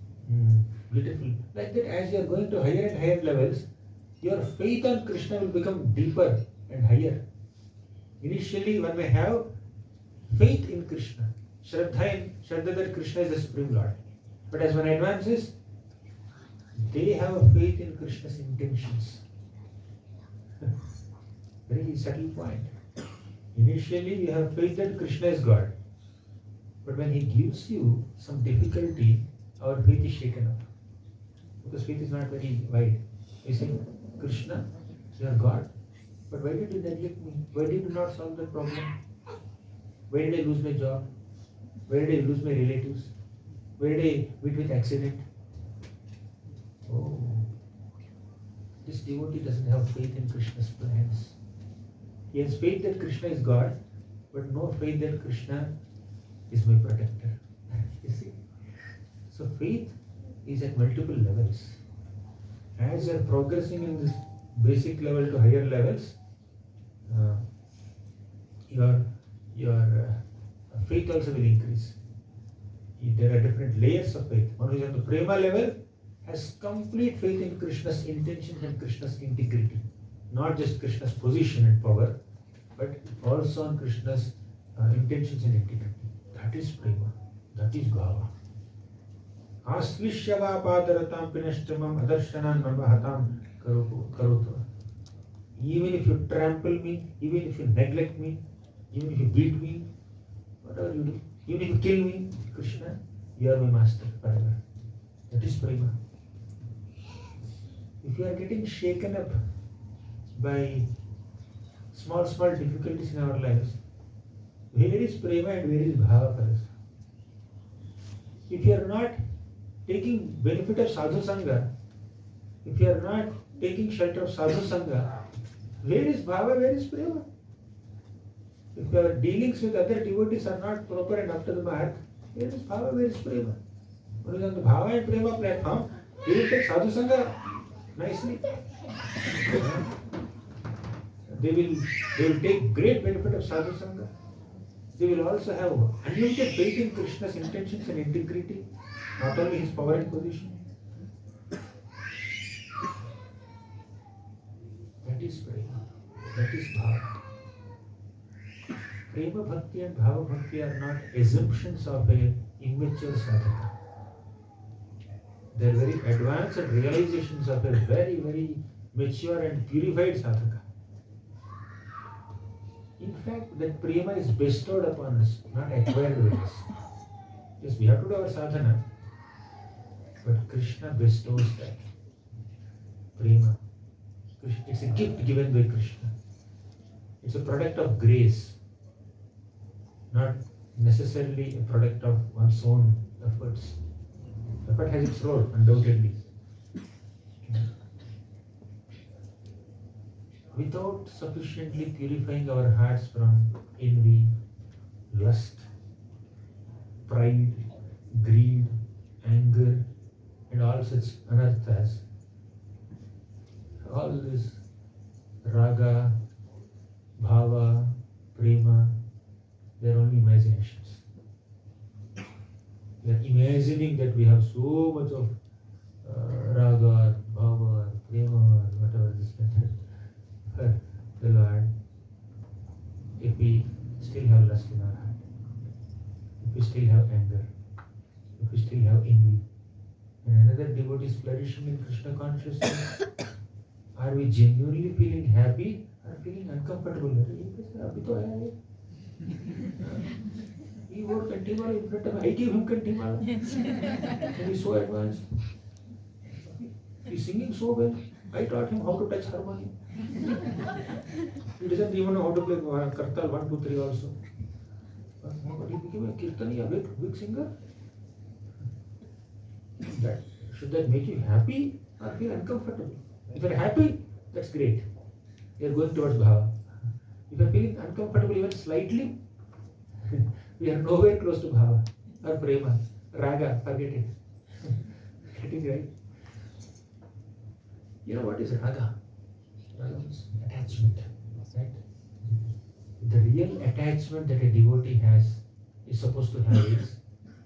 beautiful. Like that, as you are going to higher and higher levels, your faith on Krishna will become deeper and higher. Initially, one may have faith in Krishna, Shraddha that Krishna is the Supreme Lord. But as one advances, they have a faith in Krishna's intentions. Very subtle point. Initially, you have faith that Krishna is God. But when he gives you some difficulty, our faith is shaken up. Because faith is not very wide. You say, Krishna, you are God. But why did you neglect me? Why did you not solve the problem? Why did I lose my job? Why did I lose my relatives? Why did I meet with accident? Oh, this devotee doesn't have faith in Krishna's plans. He has faith that Krishna is God, but no faith that Krishna is my protector. You see? So faith is at multiple levels. As you are progressing in this basic level to higher levels, uh, your faith also will increase. There are different layers of faith. One who is on the prema level has complete faith in Krishna's intentions and Krishna's integrity. Not just Krishna's position and power, but also on Krishna's intentions and integrity. That is prema. That is bhava. Aslishyava padaratam pinashtamam adarshana namahatam karotu. Even if you trample me, even if you neglect me, even if you beat me, whatever you do, even if you kill me, Krishna, you are my master forever. That is prema. If you are getting shaken up by small difficulties in our lives, where is prema and where is bhava for us? If you are not taking benefit of sadhu sangha, if you are not taking shelter of sadhu sangha, where is bhava, where is prema? If your dealings with other devotees are not proper and up to the mark, where is bhava, where is prema? When is on the bhava and prema platform, he will take sadhu sangha nicely. They will take great benefit of sadhu sangha. They will also have unlimited faith in Krishna's intentions and integrity, not only his power and position. That is prema. That is bhava. Prema bhakti and bhava bhakti are not assumptions of a immature sadhaka. They are very advanced realizations of a very, very mature and purified sadhaka. In fact, that prema is bestowed upon us, not acquired with us. Yes, we have to do our sadhana, but Krishna bestows that prema. It's a gift given by Krishna. It's a product of grace, not necessarily a product of one's own efforts. Effort has its role, undoubtedly. Without sufficiently purifying our hearts from envy, lust, pride, greed, anger, and all such anarthas, all this raga, bhava, prema, they are only imaginations. We are imagining that we have so much of raga, bhava, prema, whatever this method. The Lord, if we still have lust in our heart, if we still have anger, if we still have envy, and another devotee is flourishing in Krishna consciousness, are we genuinely feeling happy or feeling uncomfortable? He wore Kantimala in front of me. I gave him Kantimala. And he's so advanced. He's singing so well. I taught him how to touch harmonium. He doesn't even know how to play Kartal 1, 2, 3 also. But he became a Kirtani, a big singer. Should that make you happy or feel uncomfortable? If you're happy, that's great. You're going towards bhava. If you're feeling uncomfortable even slightly, we are nowhere close to bhava or prema. Raga, forget it. Getting right? You know what is raga? Raga means attachment. Right? The real attachment that a devotee is supposed to have is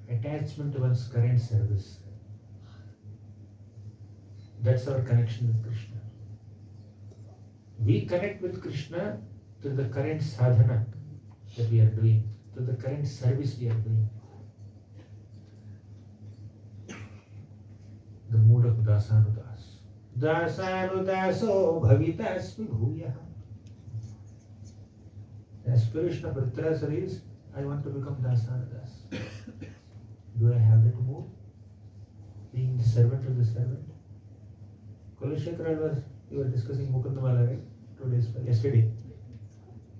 attachment to one's current service. That's our connection with Krishna. We connect with Krishna to the current sadhana that we are doing, to the current service we are doing. The mood of dasanudas. Dasanudaso bhavitasmi bhuyaha. The aspiration of Vritrasura is, I want to become dasanudas. Do I have that mood? Being the servant of the servant? Kulashekara we were discussing Mukundamala, right? 2 days yesterday.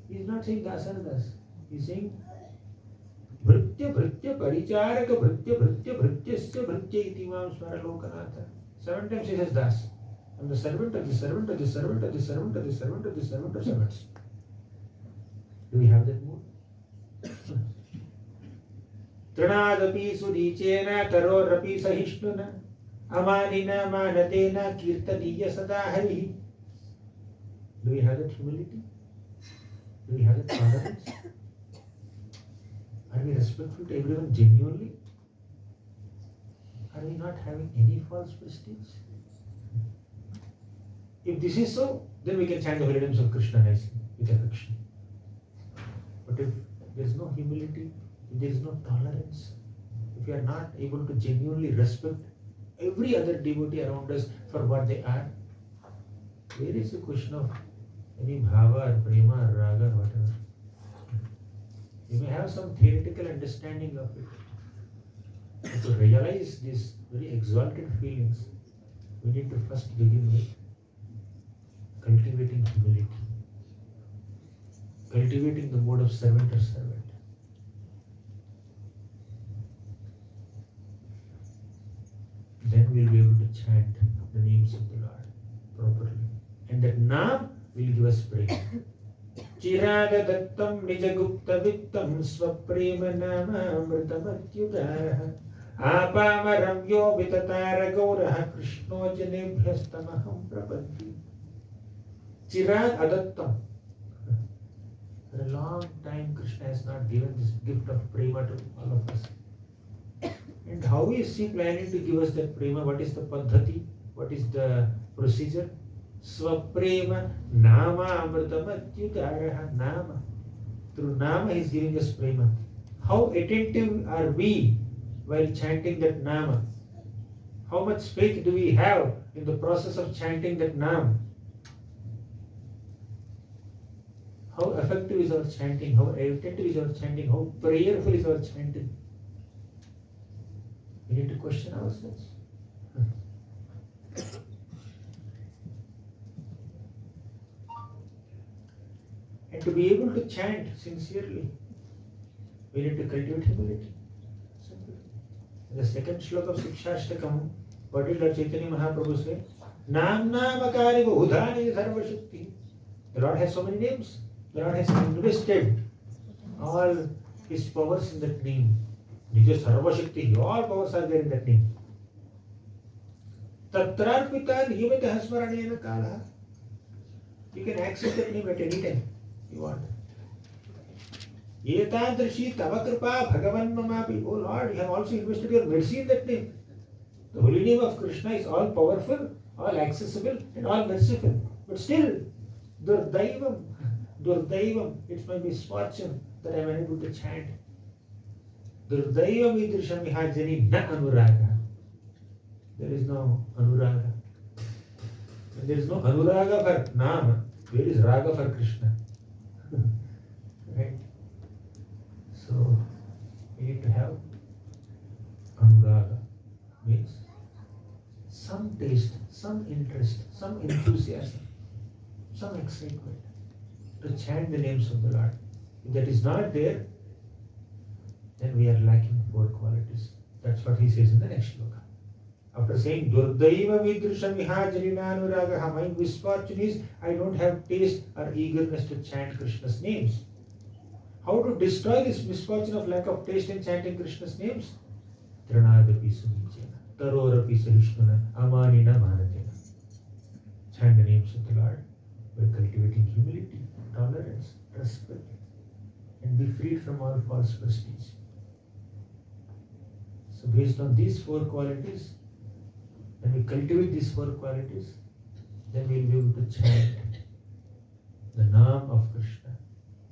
He is not saying dasanudas. He is saying Vritya Paricharaka Vrityasya Vritya Itimam Smara Lokanatha. 7 times he says das. I'm the servant of the servant of the servant of the servant of the servant of the servant of servants. Do we have that mood? Trinadapi sudicena karorapi sahishnuna amanina manatena kirtaniya sadahari. Do we have that humility? Do we have that tolerance? Are we respectful to everyone genuinely? Are we not having any false prestige? If this is so, then we can chant the holy names of Krishna nicely with affection. But if there is no humility, if there is no tolerance, if we are not able to genuinely respect every other devotee around us for what they are, where is the question of any bhava or prema or raga or whatever? You may have some theoretical understanding of it. But to realize these very exalted feelings, we need to first begin with cultivating humility, cultivating the mode of servant or servant. Then we will be able to chant the names of the Lord properly. And that Naam will give us praise. Chiraga dattam nijagupta vittam swaprema nama amritamathyudah apamaram yo vitatara gaurah krishno janebhyastamaham prapaddi. Chirag adattam. For a long time Krishna has not given this gift of prema to all of us. And how is he planning to give us that prema? What is the paddhati? What is the procedure? Swaprema nama amritamathyudaraha nama. Through nama he is giving us prema. How attentive are we while chanting that nama? How much faith do we have in the process of chanting that nama? How effective is our chanting? How attentive is our chanting? How prayerful is our chanting? We need to question ourselves. And to be able to chant sincerely, we need to cultivate humility. Simple. In the second shloka of Sikshashtakam, what did Lord Chaitanya Mahaprabhu say? Nam namakari bahudhani sarvashakti. The Lord has so many names. The Lord has invested all his powers in that name. Nija sarvashakti, all powers are there in that name. Tatrarpita niyamita hasmaranena kala. You can access that name at any time you want. Etadrishi tavakripa bhagavan mamapi. Oh Lord, you have also invested your mercy in that name. The holy name of Krishna is all powerful, all accessible, and all merciful. But still, Durdaivam, it's my misfortune that I am unable to chant. Durdaivam idrisham ihajani na anuraga. There is no anuraga. When there is no anuraga for Nama, where is raga for Krishna? Right? So, we need to have anuraga. Means some taste, some interest, some enthusiasm, some excitement to chant the names of the Lord. If that is not there, then we are lacking four qualities. That's what he says in the next shloka. After saying Durdaiva vidrusham ihajarina anuragaha, my misfortune is I don't have taste or eagerness to chant Krishna's names. How to destroy this misfortune of lack of taste in chanting Krishna's names? Trinadapi sunichena, tarorapi sahishnuna, amanina manatena. Chant the names of the Lord by cultivating humility, tolerance, respect, and be freed from all false prestige. So based on these four qualities, when we cultivate these four qualities, then we will be able to chant the Naam of Krishna.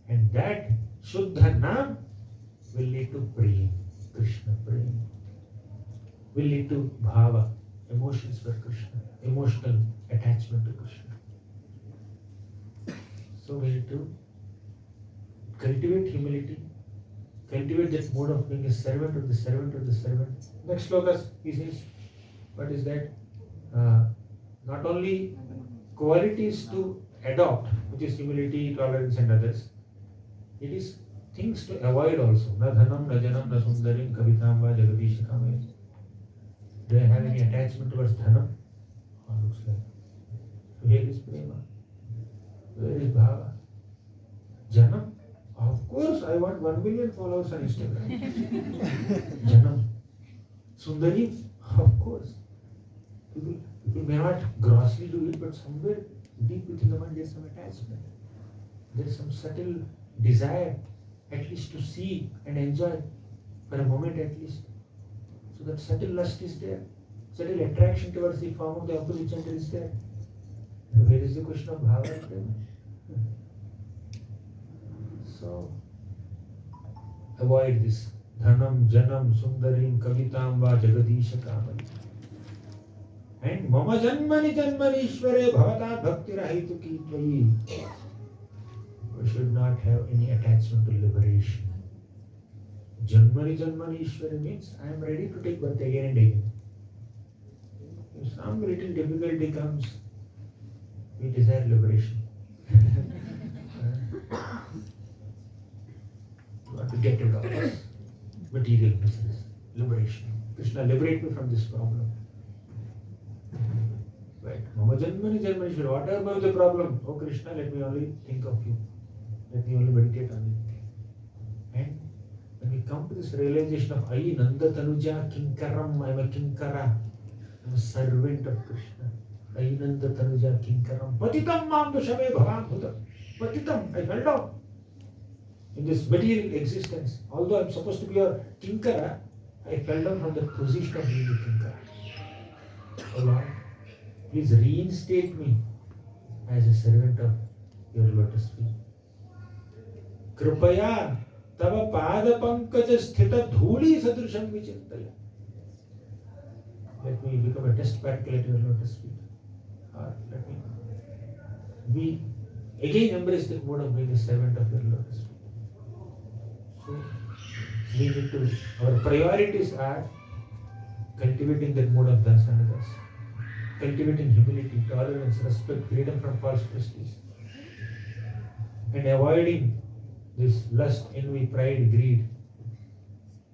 And that Shuddha Naam will lead to praying, Krishna praying. Will lead to bhava, emotions for Krishna, emotional attachment to Krishna. So we need to cultivate humility, cultivate that mode of being a servant of the servant of the servant. Next slokas, he says, what is that? Not only qualities to adopt, which is humility, tolerance and others, it is things to avoid also. Na dhanam, na janam, na sundarim, kavitam va jagadishakam. Do I have any attachment towards dhanam? Oh, looks like. So here is prema. Where is bhava? Janam? course, I want 1 million followers on Instagram. Janam. Sundari, of course. People may not grossly do it, but somewhere deep within the mind there's some attachment. There's some subtle desire, at least to see and enjoy for a moment at least. So that subtle lust is there. Subtle attraction towards the form of the opposite gender is there. So where is the question of bhava and prema? So avoid this. Dhanam, Janam, Sundarim, Kavitam, Va Jagadisha Kamali. And Mama Janmani Janmani Ishvare Bhavata Bhakti Rahituki Tvayi. We should not have any attachment to liberation. Janmani Janmani Ishvare means I am ready to take birth again and again. If some little difficulty comes, we desire liberation. We want to get rid of this material business. Liberation. Krishna, liberate me from this problem. Right. Mama Janmani Janmani Ishvara. Whatever may be the problem, oh Krishna, let me only think of you. Let me only meditate on you. And when we come to this realization of Ayi Nanda Tanuja Kinkaram, I am a Kinkara, I am a servant of Krishna. Ayi Nanda Tanuja Kinkaram, Patitam Mam Dushame Bhavam Bhuta. Patitam, I fell down in this material existence. Although I am supposed to be a Kinkara, I fell down from the position of being a Kinkara. Oh Lord, please reinstate me as a servant of your lotus feet. Kripaya tava pada pankaja sthita dhuli sadrusham vichintaya. Let me become a test particle at your lotus feet. Or let me be again embrace the mode of being a servant of your lotus feet. So we need to, our priorities are cultivating that mode of darshan, cultivating humility, tolerance, respect, freedom from false prestige, and avoiding this lust, envy, pride, greed,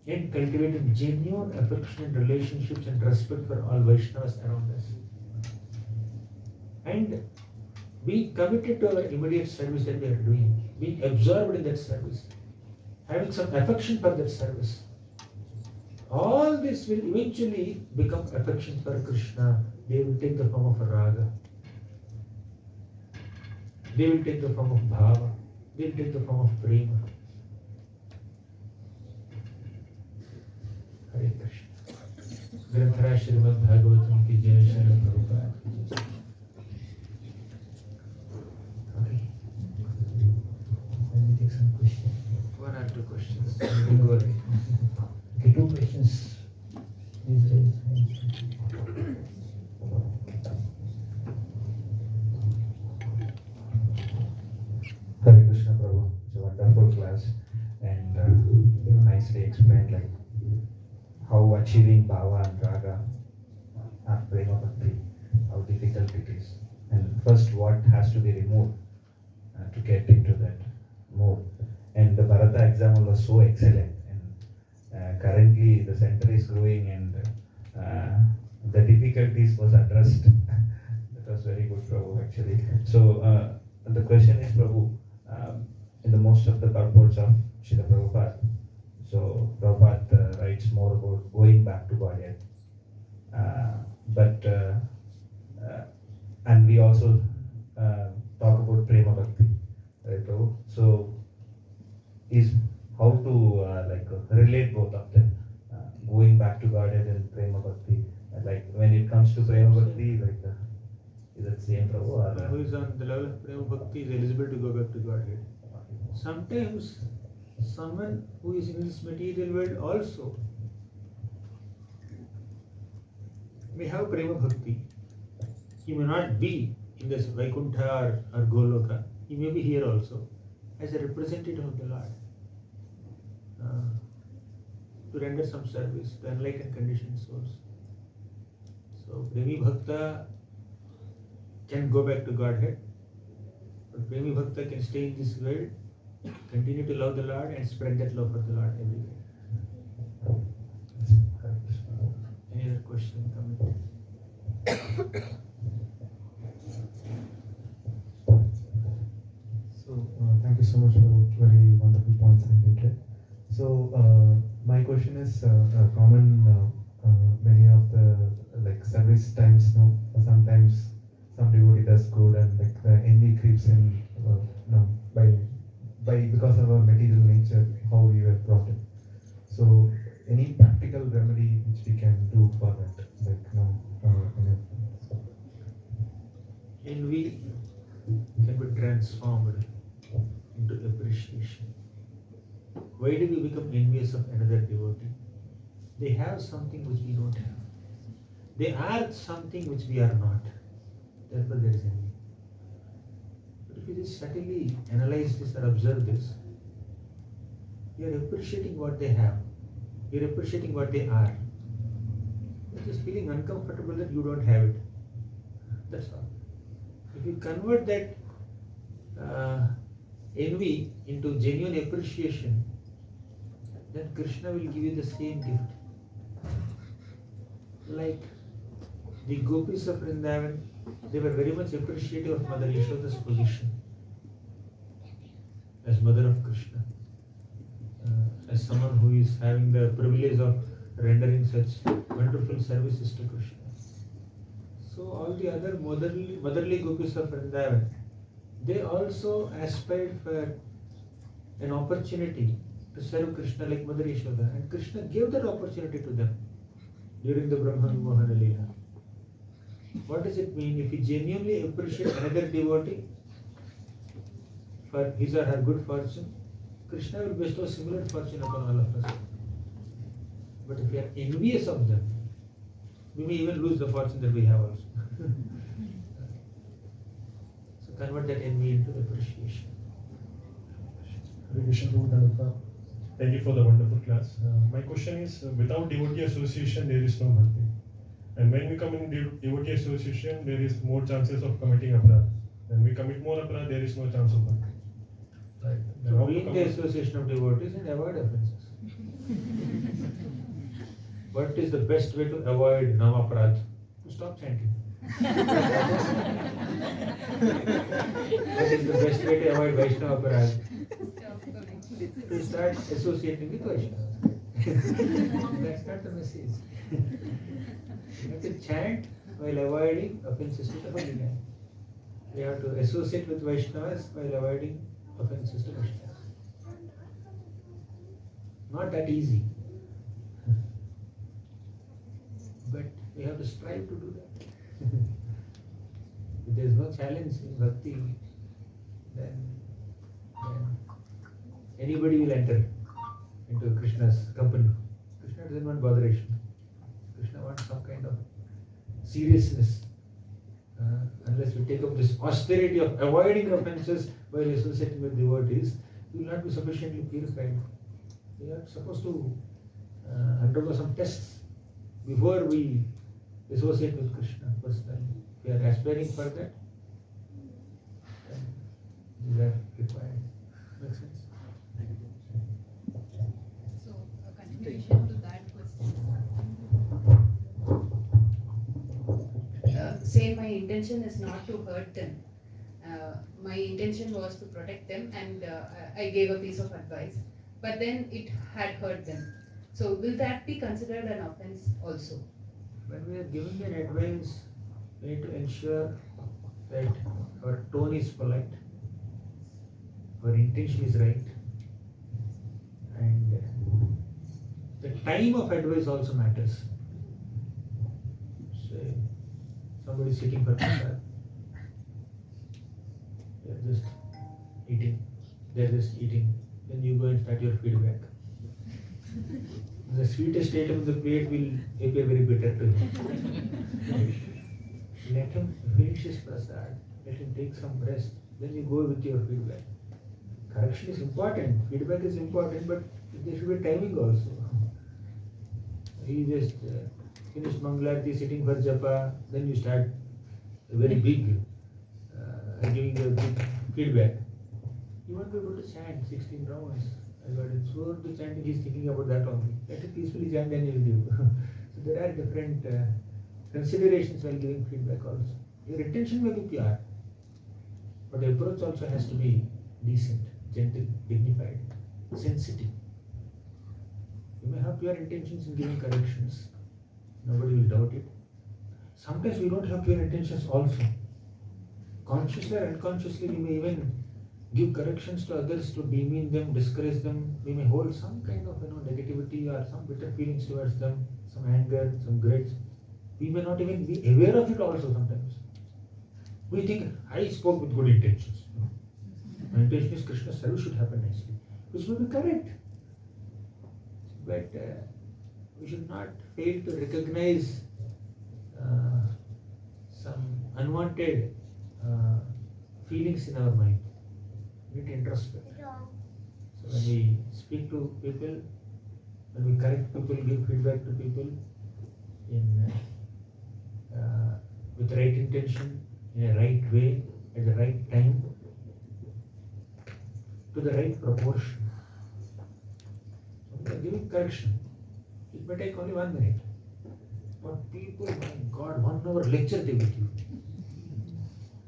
and cultivating genuine affectionate relationships and respect for all Vaishnavas around us. And be committed to our immediate service that we are doing, being absorbed in that service, having some affection for that service. All this will eventually become affection for Krishna. They will take the form of raga. They will take the form of bhava. They will take the form of prema. Hare Krishna. Granthara Srimad Bhagavatam ki jai, Srila Prabhupada ki jai. Okay. Let me take some questions. One or two questions. We'll go ahead. Okay, two questions. Please raise hands. Hare Krishna Prabhu, it's a wonderful class and you nicely explained like how achieving bhava and raga and prema bhakti, how difficult it is, and first what has to be removed to get into that mode. And the Bharata example was so excellent, and currently the center is growing and the difficulties was addressed. That was very good, Prabhu, actually. So the question is, Prabhu, in the most of the purports of Srila Prabhupada, so Prabhupada writes more about going back to Godhead. And we also talk about prema bhakti, right, Prabhu? So is how to relate both of them, going back to Godhead and prema bhakti. Like when it comes to prema bhakti, is it same, Prabhu? Or, who is on the level of prema bhakti is eligible to go back to Godhead. Sometimes someone who is in this material world also may have prema bhakti. He may not be in this Vaikuntha or Goloka. He may be here also as a representative of the Lord to render some service to enlighten conditioned souls. So Premi Bhakta can go back to Godhead, but Premi Bhakta can stay in this world, continue to love the Lord and spread that love for the Lord everywhere. Any other question, comment? So thank you so much for very wonderful points. So my question is common. Many of the like service times, no, sometimes some devotee does good and like the envy creeps in, no, by because of our material nature, how we were brought in. So any practical remedy which we can do for that, like no, Envy can be transformed into appreciation. Why do we become envious of another devotee? They have something which we don't have. They are something which we are not. Therefore, there is envy. But if you just subtly analyze this or observe this, you are appreciating what they have. You are appreciating what they are. You are just feeling uncomfortable that you don't have it. That's all. If you convert that envy into genuine appreciation, then Krishna will give you the same gift. Like the gopis of Vrindavan, they were very much appreciative of Mother Yashoda's position as mother of Krishna, as someone who is having the privilege of rendering such wonderful services to Krishna. So all the other motherly gopis of Vrindavan, they also aspired for an opportunity to serve Krishna like Mother Yashoda, and Krishna gave that opportunity to them during the Brahma Vimohana Leela. What does it mean? If we genuinely appreciate another devotee for his or her good fortune, Krishna will bestow similar fortune upon all of us. But if we are envious of them, we may even lose the fortune that we have also. So convert that envy into appreciation. Hare Krishna, Prabhu. Thank you for the wonderful class. My question is, without devotee association, there is no bhakti. And when we come in devotee association, there is more chances of committing aparadha. When we commit more aparadha, there is no chance of bhakti. Right. So be in the association of devotees and avoid offenses. What is the best way to avoid namaparad? To stop chanting. What is the best way to avoid Vaishnava aparad? To start associating with Vaishnavas. That's not the message. You have to chant while avoiding offenses to the holy name. We have to associate with Vaishnavas while avoiding offenses to Vaishnavas. Not that easy. But we have to strive to do that. If there is no challenge in bhakti, then anybody will enter into Krishna's company. Krishna doesn't want botheration. Krishna wants some kind of seriousness. Unless we take up this austerity of avoiding offenses while associating with devotees, we will not be sufficiently purified. We are supposed to undergo some tests before we associate with Krishna personally. If we are aspiring for that, then these are required. Makes sense? So, a continuation to that question. Say my intention is not to hurt them. My intention was to protect them, and I gave a piece of advice, but then it had hurt them. So will that be considered an offense also? When we are giving an advice, we need to ensure that our tone is polite, our intention is right, and the time of advice also matters. Say, somebody is sitting for prasad, they are just eating, then you go and start your feedback. The sweetest item of the plate will appear very bitter to him. Let him finish his prasad, let him take some rest, then you go with your feedback. Correction is important, feedback is important, but there should be timing also. He just finished Mangalarti, sitting for japa, then you start very big, giving a big feedback. You won't be able to chant 16 rounds. So to chanting, he is thinking about that only. Let him peacefully chant, then he will give. So there are different considerations while giving feedback also. Your intention may be pure, but the approach also has to be decent, gentle, dignified, sensitive. We may have pure intentions in giving corrections. Nobody will doubt it. Sometimes we don't have pure intentions also. Consciously or unconsciously, we may even give corrections to others to demean them, discourage them. We may hold some kind of negativity or some bitter feelings towards them, some anger, some grudge. We may not even be aware of it also sometimes. We think, I spoke with good intentions. My intention is Krishna's service should happen nicely, which will be correct. But we should not fail to recognize some unwanted feelings in our mind. We need to introspect. So when we speak to people, when we correct people, give feedback to people in with right intention, in a right way, at the right time, to the right proportion. We are giving correction. It may take only 1 minute. But people, my God, 1 hour lecture they will give.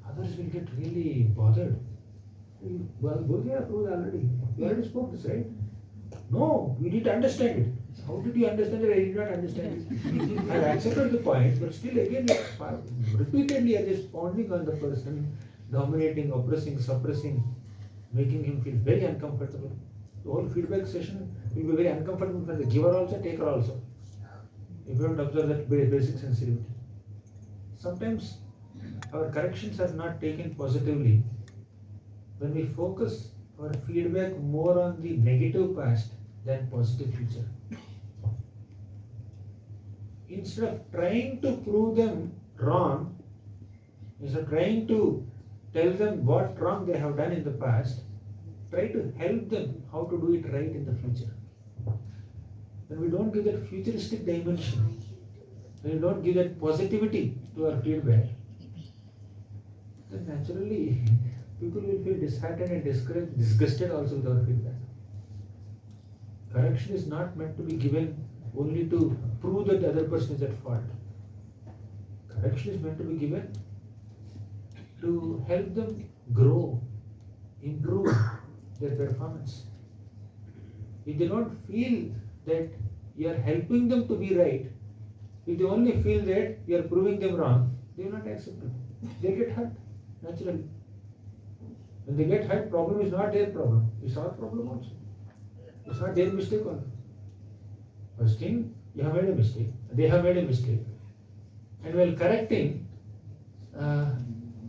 Others will get really bothered. Well, Bodhi approved already. You already spoke this, right? No, we didn't understand it. How did you understand it? I did not understand it. I have accepted the point, but still again, repeatedly I just pounding on the person, dominating, oppressing, suppressing, making him feel very uncomfortable. The whole feedback session will be very uncomfortable for the giver also, taker also. If you don't observe that basic sensitivity. Sometimes our corrections are not taken positively when we focus our feedback more on the negative past than positive future. Instead of trying to prove them wrong, instead of trying to tell them what wrong they have done in the past, try to help them how to do it right in the future. When we don't give that futuristic dimension, when we don't give that positivity to our feedback, then naturally people will feel disheartened and discouraged, disgusted also with our feedback. Correction is not meant to be given only to prove that the other person is at fault. Correction is meant to be given to help them grow, improve their performance. If they don't feel that you are helping them to be right, if they only feel that you are proving them wrong, they will not accept it. They get hurt naturally. When they get hurt, problem is not their problem. It's our problem also. It's not their mistake only. First thing, you have made a mistake. They have made a mistake. And while correcting,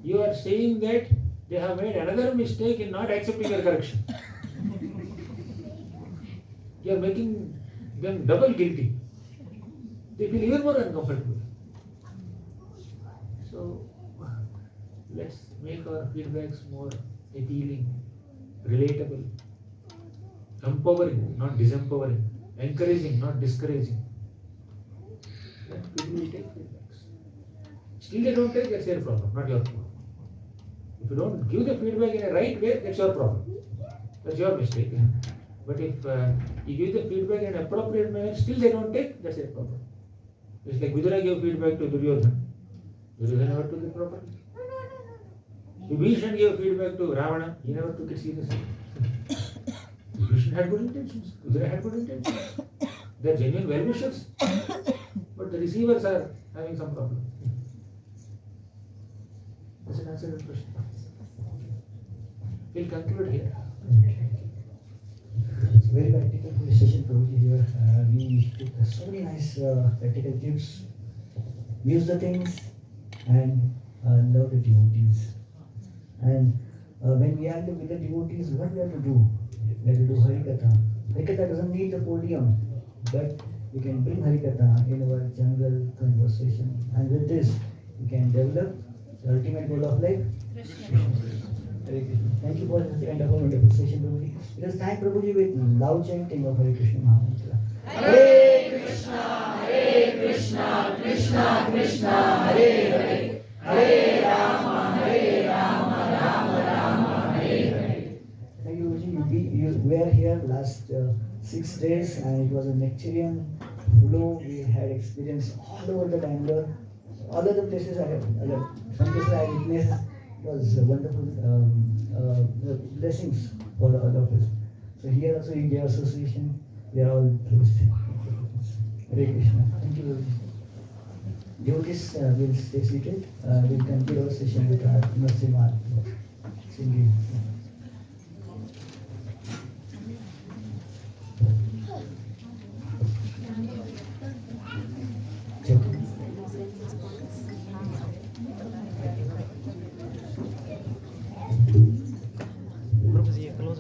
you are saying that they have made another mistake in not accepting your correction. You are making them double guilty. They feel even more uncomfortable. So, let's make our feedbacks more appealing, relatable, empowering, not disempowering, encouraging, not discouraging. Then people will take feedbacks. Still they don't take, that's their problem, not your problem. If you don't give the feedback in a right way, that's your problem. That's your mistake. But if you give the feedback in an appropriate manner, still they don't take, that's their problem. It's like Vidura gave feedback to Duryodhana. Duryodhana never took it properly. Vibhishan gave feedback to Ravana, he never took it seriously. Vibhishan had good intentions, Vidura had good intentions. They are genuine well-wishers, but the receivers are having some problem. Does it answer your question? We'll conclude here. It's a very practical session, Prabhuji, here. We took so many nice practical tips, use the things, and love the devotees. And when we are with the devotees, what we have to do? We have to do Harikatha. Harikatha doesn't need the podium, but we can bring Harikatha in our jungle conversation. And with this, we can develop the ultimate goal of life. Hare Krishna. Thank you for this kind of a wonderful session, Prabhuji. Let us thank Prabhuji with loud chanting of Hare Krishna Mahamantra. Hare Krishna, Hare Krishna, Krishna Krishna, Hare Hare, Hare Rama, Rama Rama, Hare Hare. Thank you, Prabhuji. You were here last 6 days, and it was a Nectarian flow. We had experience all over the Bangalore. All other places I have, some places I witnessed. It was wonderful blessings for all of us. So here also you gave association We are all closed. Hare Krishna. Thank you, Guruji. Devotees will stay seated. We'll conclude our session with our Narasimha singing. Close